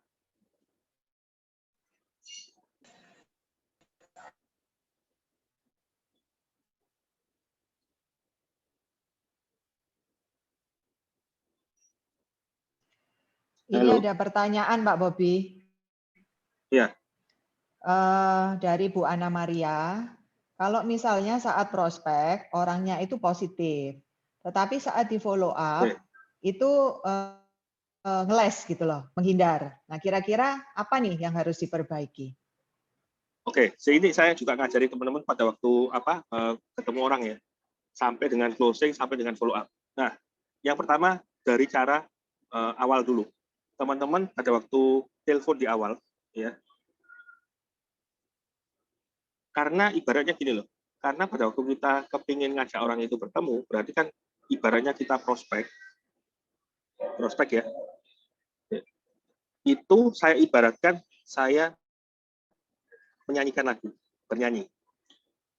D: Ini
A: Halo?
D: ada pertanyaan Pak Bobi.
A: Ya.
D: Dari Bu Ana Maria. Kalau misalnya saat prospek orangnya itu positif, tetapi saat di follow up itu ngeles gitu loh, menghindar. Nah, kira-kira apa nih yang harus diperbaiki?
A: Oke, ini saya juga ngajari teman-teman pada waktu ketemu orang ya, sampai dengan closing, sampai dengan follow up. Nah, yang pertama dari cara awal dulu. Teman-teman pada waktu telepon di awal, ya, karena ibaratnya gini loh, karena pada waktu kita kepingin ngajak orang itu bertemu, berarti kan ibaratnya kita prospek ya, itu saya ibaratkan saya menyanyikan lagu, bernyanyi.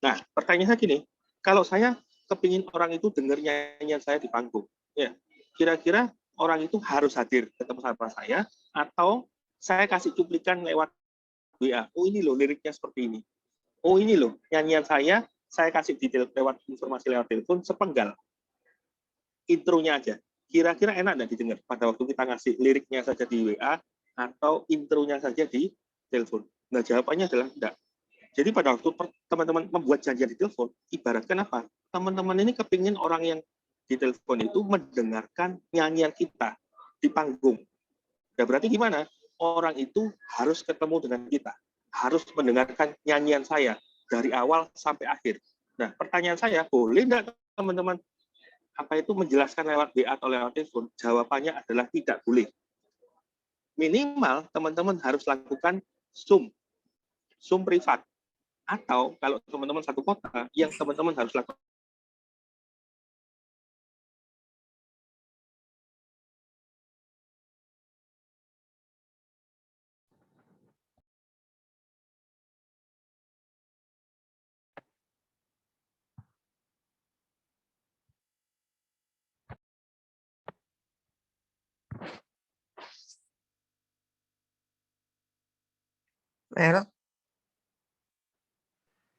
A: Nah, pertanyaannya gini, kalau saya kepingin orang itu dengar nyanyian saya di panggung, ya, kira-kira orang itu harus hadir ketemu sama saya, atau saya kasih cuplikan lewat WA, oh ini loh liriknya seperti ini, oh ini loh nyanyian saya kasih detail lewat informasi lewat telepon, sepenggal, intronya aja. Kira-kira enak nggak didengar pada waktu kita ngasih liriknya saja di WA, atau intronya saja di telepon? Nah, jawabannya adalah enggak. Jadi pada waktu teman-teman membuat janjian di telepon, ibaratkan apa? Teman-teman ini kepingin orang yang di telepon itu mendengarkan nyanyian kita di panggung. Ya berarti gimana? Orang itu harus ketemu dengan kita, harus mendengarkan nyanyian saya dari awal sampai akhir. Nah, pertanyaan saya, boleh nggak teman-teman apa itu menjelaskan lewat WA atau lewat telepon? Jawabannya adalah tidak boleh. Minimal teman-teman harus lakukan Zoom privat. Atau kalau teman-teman satu kota, yang teman-teman harus lakukan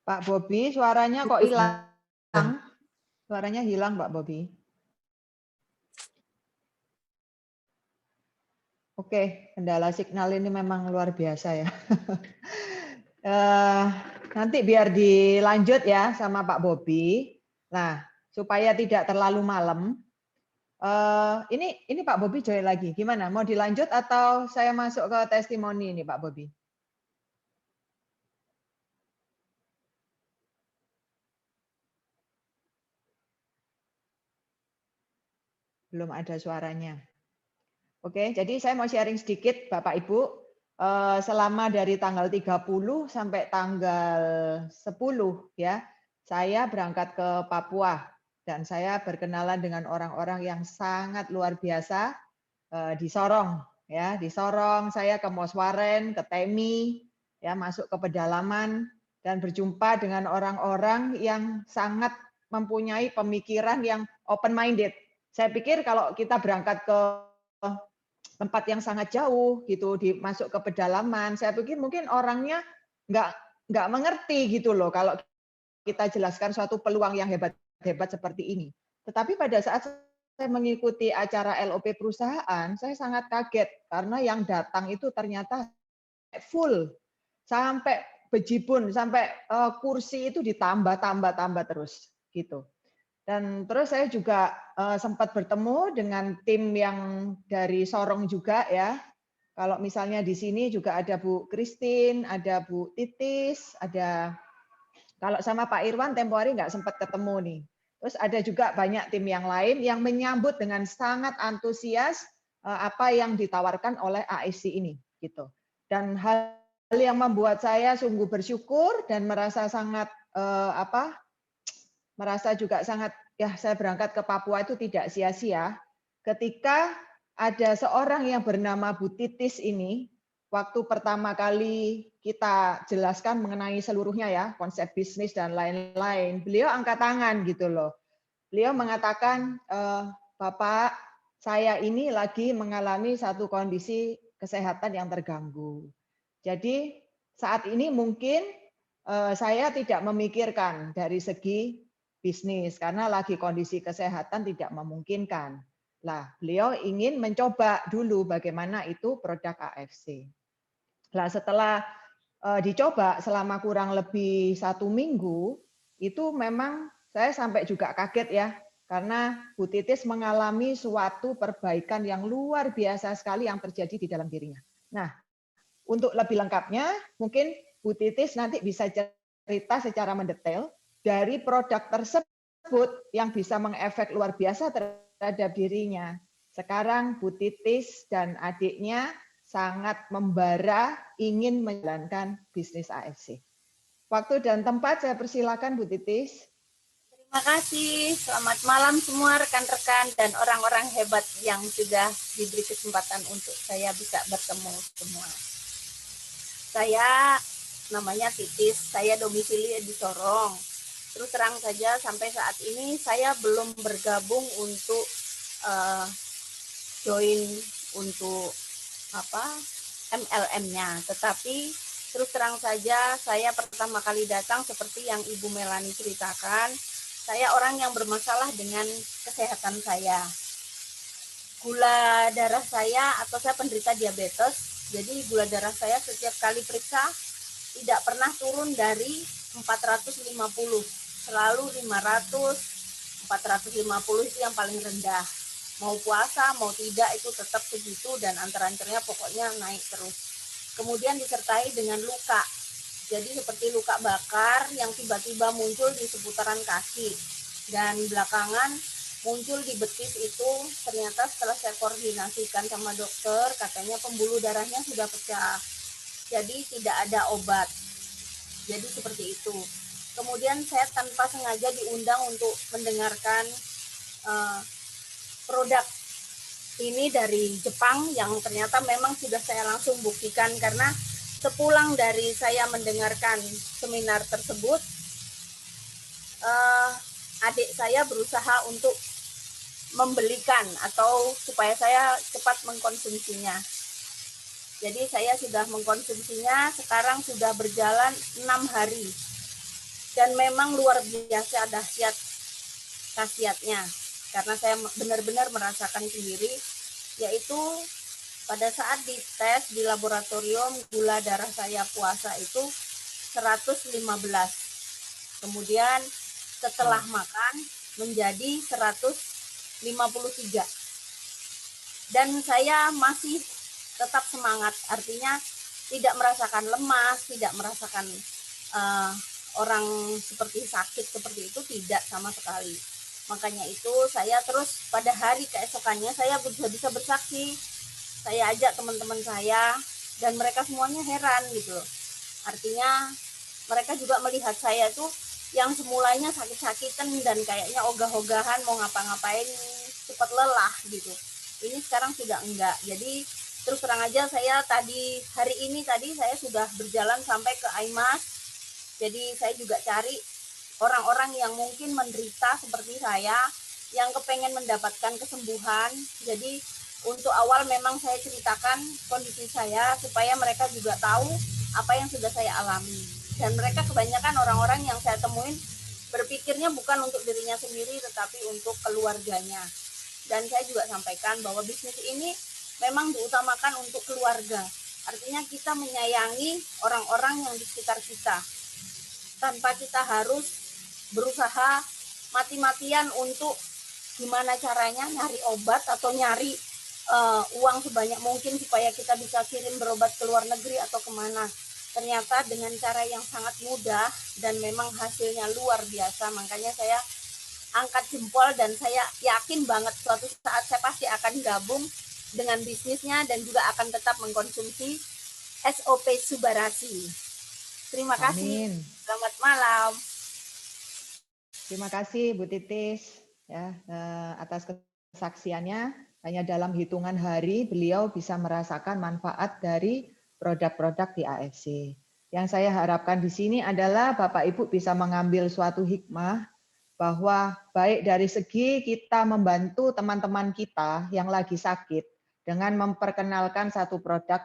D: Pak Bobi, suaranya kok hilang? Suaranya hilang, Pak Bobi. Oke, kendala signal ini memang luar biasa ya. Nanti biar dilanjut ya sama Pak Bobi. Nah, supaya tidak terlalu malam, ini Pak Bobi join lagi. Gimana? Mau dilanjut atau saya masuk ke testimoni ini Pak Bobi? Belum ada suaranya. Oke, jadi saya mau sharing sedikit Bapak Ibu. selama dari tanggal 30 sampai tanggal 10 ya, saya berangkat ke Papua dan saya berkenalan dengan orang-orang yang sangat luar biasa di Sorong ya, di Sorong saya ke Moswaren, ke Temi ya, masuk ke pedalaman dan berjumpa dengan orang-orang yang sangat mempunyai pemikiran yang open minded. Saya pikir kalau kita berangkat ke tempat yang sangat jauh gitu, masuk ke pedalaman, saya pikir mungkin orangnya nggak nggak mengerti gitu loh kalau kita jelaskan suatu peluang yang hebat-hebat seperti ini. Tetapi pada saat saya mengikuti acara LOP perusahaan, saya sangat kaget karena yang datang itu ternyata full sampai bejibun, sampai kursi itu ditambah terus gitu. Dan terus saya juga sempat bertemu dengan tim yang dari Sorong juga ya. Kalau misalnya di sini juga ada Bu Christine, ada Bu Titis, ada kalau sama Pak Irwan tempo hari nggak sempat ketemu nih. Terus ada juga banyak tim yang lain yang menyambut dengan sangat antusias apa yang ditawarkan oleh ASC ini gitu. Dan hal yang membuat saya sungguh bersyukur dan merasa sangat merasa juga sangat, ya saya berangkat ke Papua itu tidak sia-sia, ketika ada seorang yang bernama Bu Titis ini, waktu pertama kali kita jelaskan mengenai seluruhnya ya, konsep bisnis dan lain-lain, beliau angkat tangan gitu loh. Beliau mengatakan, Bapak, saya ini lagi mengalami satu kondisi kesehatan yang terganggu. Jadi saat ini mungkin saya tidak memikirkan dari segi bisnis karena lagi kondisi kesehatan tidak memungkinkan. Lah, beliau ingin mencoba dulu bagaimana itu produk AFC. Lah, setelah dicoba selama kurang lebih 1 minggu, itu memang saya sampai juga kaget ya, karena Bu Titis mengalami suatu perbaikan yang luar biasa sekali yang terjadi di dalam dirinya. Nah, untuk lebih lengkapnya, mungkin Bu Titis nanti bisa cerita secara mendetail dari produk tersebut yang bisa mengefek luar biasa terhadap dirinya. Sekarang Bu Titis dan adiknya sangat membara ingin menjalankan bisnis AFC. Waktu dan tempat saya persilakan Bu Titis.
F: Terima kasih. Selamat malam semua rekan-rekan dan orang-orang hebat yang sudah diberi kesempatan untuk saya bisa bertemu semua. Saya namanya Titis, saya domisili di Sorong. Terus terang saja sampai saat ini saya belum bergabung untuk join untuk MLM-nya. Tetapi terus terang saja saya pertama kali datang seperti yang Ibu Melani ceritakan, saya orang yang bermasalah dengan kesehatan saya. Gula darah saya atau saya penderita diabetes, jadi gula darah saya setiap kali periksa tidak pernah turun dari 450, selalu 500, 450 itu yang paling rendah. Mau puasa, mau tidak itu tetap segitu dan antar-antarnya pokoknya naik terus. Kemudian disertai dengan luka. Jadi seperti luka bakar yang tiba-tiba muncul di seputaran kaki. Dan belakangan muncul di betis itu ternyata setelah saya koordinasikan sama dokter, katanya pembuluh darahnya sudah pecah. Jadi tidak ada obat. Jadi seperti itu. Kemudian saya tanpa sengaja diundang untuk mendengarkan produk ini dari Jepang yang ternyata memang sudah saya langsung buktikan karena sepulang dari saya mendengarkan seminar tersebut, adik saya berusaha untuk membelikan atau supaya saya cepat mengkonsumsinya. Jadi saya sudah mengkonsumsinya, sekarang sudah berjalan 6 hari. Dan memang luar biasa dahsyat khasiatnya. Karena saya benar-benar merasakan sendiri, yaitu pada saat dites di laboratorium gula darah saya puasa itu 115. Kemudian setelah makan menjadi 153. Dan saya masih tetap semangat, artinya tidak merasakan lemas, tidak merasakan orang seperti sakit seperti itu, tidak sama sekali. Makanya itu saya terus pada hari keesokannya saya bisa bersaksi. Saya ajak teman-teman saya dan mereka semuanya heran gitu. Artinya mereka juga melihat saya tuh yang semulanya sakit-sakitan dan kayaknya ogah-ogahan mau ngapa-ngapain cepat lelah gitu. Ini sekarang sudah enggak. Jadi terus terang aja saya hari ini saya sudah berjalan sampai ke AIMAS. Jadi saya juga cari orang-orang yang mungkin menderita seperti saya, yang kepengen mendapatkan kesembuhan. Jadi untuk awal memang saya ceritakan kondisi saya supaya mereka juga tahu apa yang sudah saya alami. Dan mereka kebanyakan orang-orang yang saya temuin berpikirnya bukan untuk dirinya sendiri tetapi untuk keluarganya. Dan saya juga sampaikan bahwa bisnis ini memang diutamakan untuk keluarga. Artinya kita menyayangi orang-orang yang di sekitar kita. Tanpa kita harus berusaha mati-matian untuk gimana caranya nyari obat atau nyari uang sebanyak mungkin supaya kita bisa kirim berobat ke luar negeri atau kemana. Ternyata dengan cara yang sangat mudah dan memang hasilnya luar biasa. Makanya saya angkat jempol dan saya yakin banget suatu saat saya pasti akan gabung dengan bisnisnya dan juga akan tetap mengkonsumsi SOP Subarasi. Terima kasih.
D: Amin.
F: Selamat malam.
D: Terima kasih Bu Titis ya atas kesaksiannya. Hanya dalam hitungan hari beliau bisa merasakan manfaat dari produk-produk di AFC. Yang saya harapkan di sini adalah Bapak Ibu bisa mengambil suatu hikmah bahwa baik dari segi kita membantu teman-teman kita yang lagi sakit dengan memperkenalkan satu produk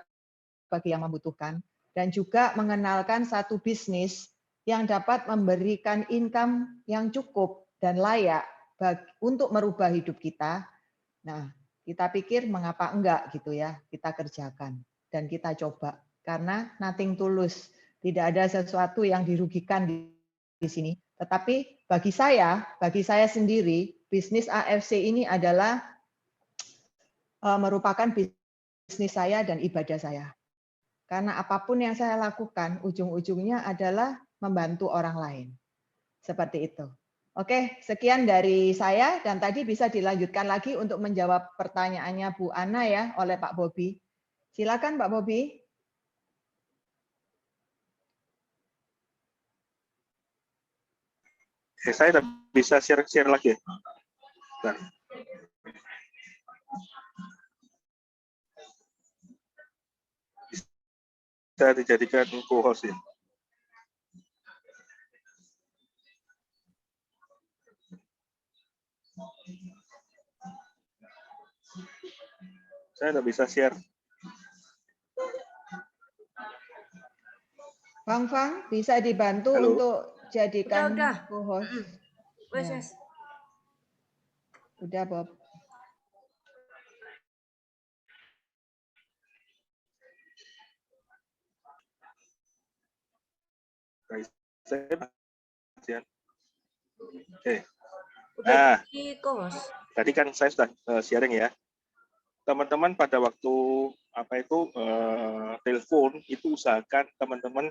D: bagi yang membutuhkan dan juga mengenalkan satu bisnis yang dapat memberikan income yang cukup dan layak untuk merubah hidup kita. Nah, kita pikir mengapa enggak gitu ya, kita kerjakan dan kita coba. Karena nothing tulus, tidak ada sesuatu yang dirugikan di sini. Tetapi bagi saya sendiri, bisnis AFC ini adalah merupakan bisnis saya dan ibadah saya. Karena apapun yang saya lakukan, ujung-ujungnya adalah membantu orang lain. Seperti itu. Oke, sekian dari saya dan tadi bisa dilanjutkan lagi untuk menjawab pertanyaannya Bu Ana ya oleh Pak Bobi. Silakan Pak Bobi.
A: Saya bisa share lagi. Nah. Bisa dijadikan co-host ya. Saya tidak bisa share.
D: Bang Fang, bisa dibantu
A: Halo.
D: untuk jadikan
B: Udah.
D: co-host?
B: Wes.
D: Udah, Bob.
A: Oke.
B: Udah
A: Nah,
B: di kos.
A: tadi kan saya sudah sharing ya. Teman-teman pada waktu telepon itu usahakan teman-teman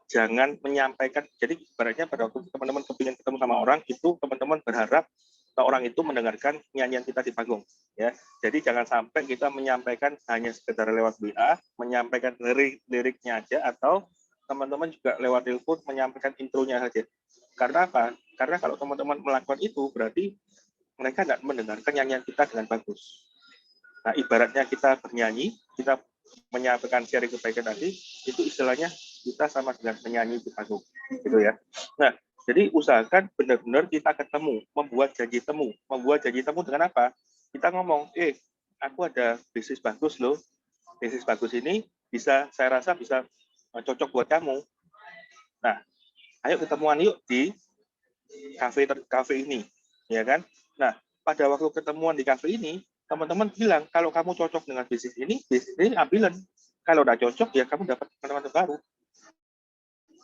A: jangan menyampaikan. Jadi ibaratnya pada waktu teman-teman kepingin ketemu sama orang itu teman-teman berharap orang itu mendengarkan nyanyian kita di panggung ya. Jadi jangan sampai kita menyampaikan hanya sekedar lewat WA, menyampaikan liriknya aja atau teman-teman juga lewat telepon menyampaikan intronya saja. Karena apa? Karena kalau teman-teman melakukan itu berarti mereka tidak mendengarkan nyanyian kita dengan bagus. Nah, ibaratnya kita bernyanyi, kita menyampaikan sharing kebaikan tadi, itu istilahnya kita sama dengan menyanyi di panggung, gitu ya. Nah, jadi usahakan benar-benar kita ketemu, membuat janji temu. Membuat janji temu dengan apa? Kita ngomong, aku ada bisnis bagus loh. Bisnis bagus ini saya rasa bisa cocok buat kamu. Nah, ayo ketemuan yuk di kafe ini, ya kan? Nah, pada waktu ketemuan di kafe ini, teman-teman bilang, kalau kamu cocok dengan bisnis ini ambilan. Kalau udah cocok, ya kamu dapat teman-teman baru.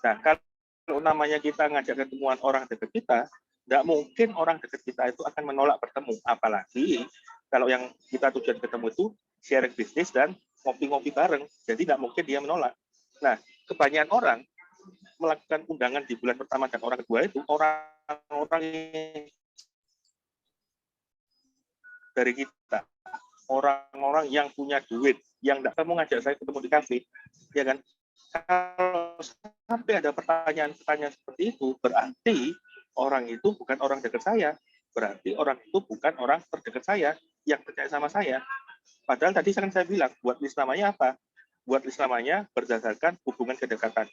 A: Nah, kalau namanya kita ngajak ketemuan orang dekat kita, tidak mungkin orang dekat kita itu akan menolak bertemu. Apalagi kalau yang kita tujuan ketemu itu sharing bisnis dan ngopi-ngopi bareng. Jadi tidak mungkin dia menolak. Nah, kebanyakan orang melakukan undangan di bulan pertama dan orang kedua itu orang-orang dari kita. orang-orang yang punya duit, yang tidak mau ngajak saya ketemu di kafe, ya kan? Kalau sampai ada pertanyaan-pertanyaan seperti itu, berarti orang itu bukan orang dekat saya, berarti orang itu bukan orang terdekat saya yang percaya sama saya. Padahal tadi saya bilang, buat list namanya apa? Buat list namanya berdasarkan hubungan kedekatan.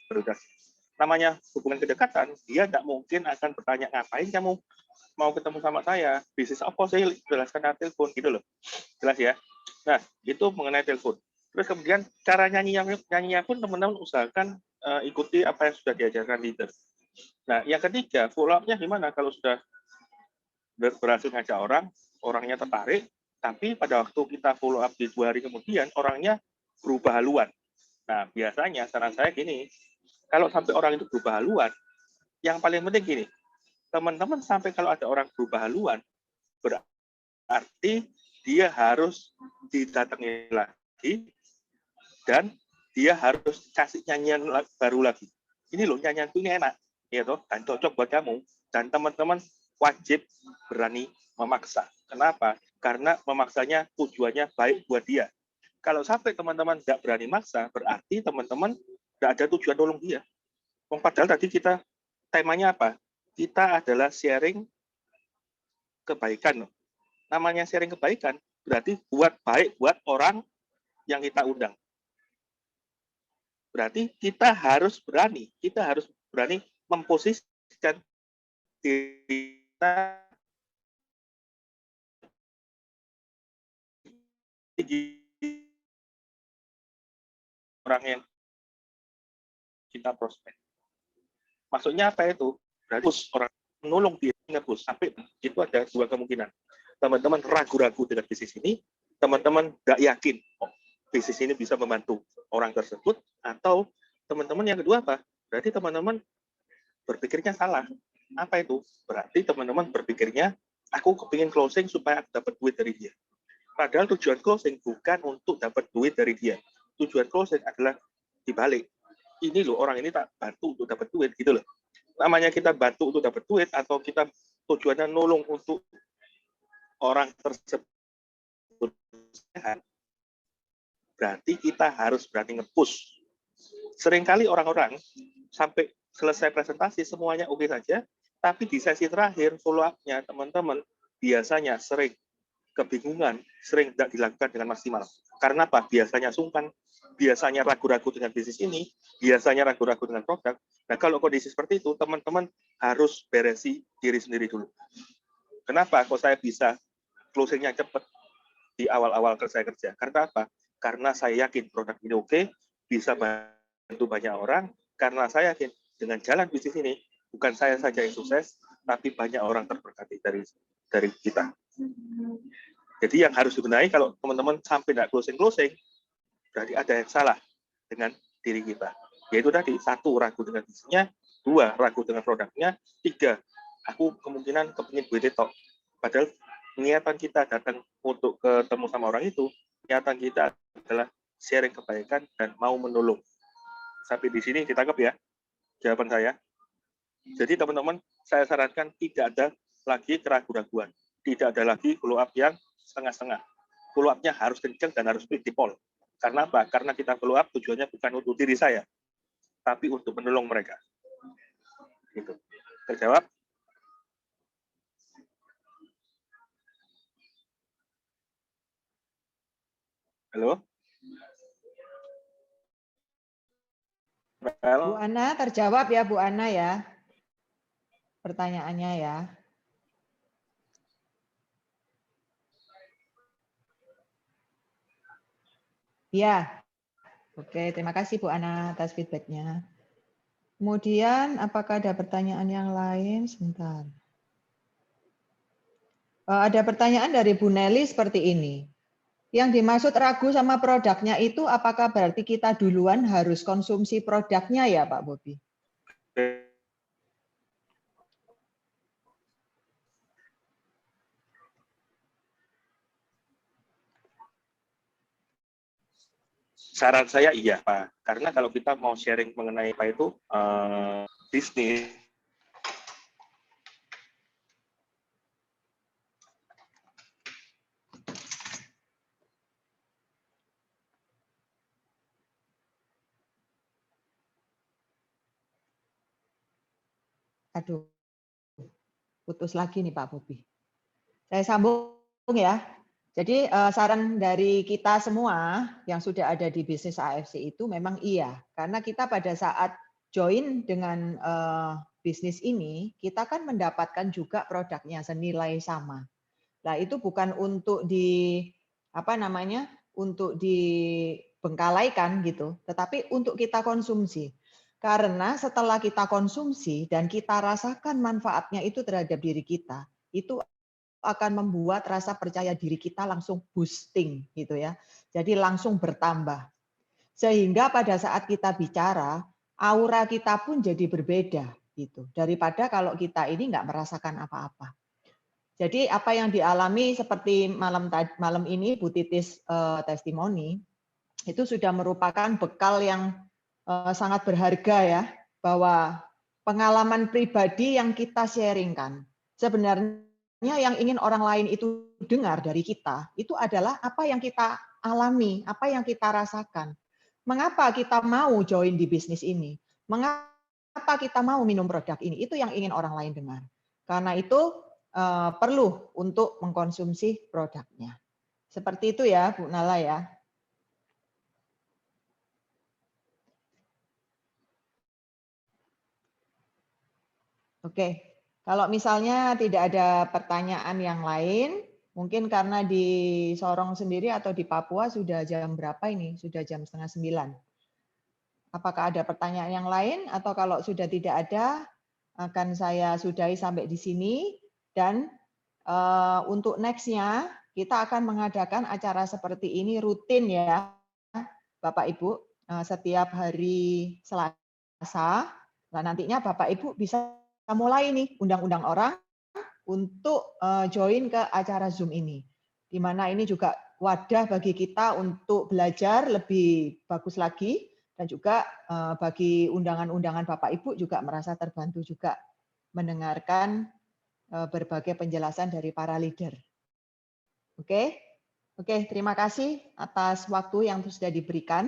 A: Namanya hubungan kedekatan, dia tidak mungkin akan bertanya, ngapain kamu mau ketemu sama saya? Bisnis apa? Saya jelaskan lewat telepon, gitu loh. Jelas ya? Nah, itu mengenai telepon. Terus kemudian cara nyanyinya pun teman-teman usahakan ikuti apa yang sudah diajarkan leader. Nah, yang ketiga, follow up-nya gimana kalau sudah berhasil ngajak orang, orangnya tertarik, tapi pada waktu kita follow up di 2 hari kemudian, orangnya berubah haluan. Nah, biasanya saran saya gini, kalau sampai orang itu berubah haluan, yang paling penting gini, teman-teman sampai kalau ada orang berubah haluan, berarti dia harus didatangi lagi, dan dia harus kasih nyanyian baru lagi. Ini loh, nyanyian ini enak, ya toh, dan cocok buat kamu. Dan teman-teman wajib berani memaksa. Kenapa? Karena memaksanya tujuannya baik buat dia. Kalau sampai teman-teman nggak berani maksa, berarti teman-teman nggak ada tujuan tolong dia. Padahal tadi kita temanya apa? Kita adalah sharing kebaikan. Namanya sharing kebaikan, berarti buat baik buat orang yang kita undang. Berarti kita harus berani memposisikan diri kita orang yang kita prospek. Maksudnya apa itu? Berarti orang menolong dia ngebus sampai itu ada 2 kemungkinan. Teman-teman ragu-ragu dengan bisnis ini, teman-teman nggak yakin bisnis ini bisa membantu orang tersebut, atau teman-teman yang kedua apa? Berarti teman-teman berpikirnya salah. Apa itu? Berarti teman-teman berpikirnya, aku kepingin closing supaya aku dapat duit dari dia. Padahal tujuan closing bukan untuk dapat duit dari dia. Tujuan closing adalah dibalik. Ini loh, orang ini tak bantu untuk dapat duit, gitu loh. Namanya kita bantu untuk dapat duit, atau kita tujuannya nolong untuk orang tersebut sehat, berarti kita harus berani nge-push. Seringkali orang-orang sampai selesai presentasi semuanya oke saja, tapi di sesi terakhir follow up-nya teman-teman biasanya sering kebingungan, sering tidak dilakukan dengan maksimal. Karena apa? Biasanya sungkan, biasanya ragu-ragu dengan bisnis ini, biasanya ragu-ragu dengan produk. Nah, kalau kondisi seperti itu, teman-teman harus beresi diri sendiri dulu. Kenapa kok saya bisa closing-nya cepat di awal-awal saya kerja? Karena apa? Karena saya yakin produk ini oke, bisa bantu banyak orang, karena saya yakin dengan jalan bisnis ini, bukan saya saja yang sukses, tapi banyak orang terberkati dari kita. Jadi yang harus dibenahi kalau teman-teman sampai tidak closing, berarti ada yang salah dengan diri kita. Yaitu tadi, 1, ragu dengan bisnisnya, 2, ragu dengan produknya, 3, aku kemungkinan kepingin duit tok. Padahal niatan kita datang untuk ketemu sama orang itu, niatan kita adalah sharing kebaikan dan mau menolong. Sampai di sini ditangkap ya jawaban saya. Jadi teman-teman, saya sarankan tidak ada lagi keraguan-raguan. Tidak ada lagi follow up yang setengah-setengah. Follow up-nya harus kencang dan harus dipol. Karena apa? Karena kita follow up tujuannya bukan untuk diri saya, tapi untuk menolong mereka. Gitu. Terjawab? Halo?
D: Bu Ana, terjawab ya Bu Ana ya. Pertanyaannya ya. Ya. Oke, terima kasih Bu Ana atas feedback-nya. Kemudian, apakah ada pertanyaan yang lain? Sebentar. Ada pertanyaan dari Bu Nelly seperti ini. Yang dimaksud ragu sama produknya itu apakah berarti kita duluan harus konsumsi produknya ya Pak Bobi?
A: Saran saya iya Pak, karena kalau kita mau sharing mengenai apa itu bisnis,
D: Aduh, putus lagi nih Pak Bobi. Saya sambung ya. Jadi saran dari kita semua yang sudah ada di bisnis AFC itu memang iya, karena kita pada saat join dengan bisnis ini, kita kan mendapatkan juga produknya senilai sama. Nah, itu bukan untuk untuk dibengkalaikan gitu, tetapi untuk kita konsumsi. Karena setelah kita konsumsi dan kita rasakan manfaatnya itu terhadap diri kita, itu akan membuat rasa percaya diri kita langsung boosting gitu ya. Jadi langsung bertambah. Sehingga pada saat kita bicara, aura kita pun jadi berbeda gitu. Daripada kalau kita ini nggak merasakan apa-apa. Jadi apa yang dialami seperti malam ini Bu Titis testimoni, itu sudah merupakan bekal yang sangat berharga ya, bahwa pengalaman pribadi yang kita sharingkan. Sebenarnya yang ingin orang lain itu dengar dari kita, itu adalah apa yang kita alami, apa yang kita rasakan. Mengapa kita mau join di bisnis ini? Mengapa kita mau minum produk ini? Itu yang ingin orang lain dengar. Karena itu perlu untuk mengkonsumsi produknya. Seperti itu ya, Bu Nala ya. Oke, kalau misalnya tidak ada pertanyaan yang lain, mungkin karena di Sorong sendiri atau di Papua sudah jam berapa ini? Sudah jam 8:30. Apakah ada pertanyaan yang lain? Atau kalau sudah tidak ada, akan saya sudahi sampai di sini. Dan untuk next-nya, kita akan mengadakan acara seperti ini rutin ya, Bapak Ibu, setiap hari Selasa. Nah, nantinya Bapak Ibu bisa mulai nih undang-undang orang untuk join ke acara Zoom ini. Di mana ini juga wadah bagi kita untuk belajar lebih bagus lagi, dan juga bagi undangan-undangan Bapak Ibu juga merasa terbantu juga mendengarkan berbagai penjelasan dari para leader. Oke, terima kasih atas waktu yang sudah diberikan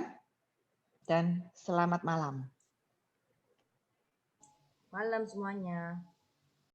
D: dan selamat malam.
B: Malam semuanya.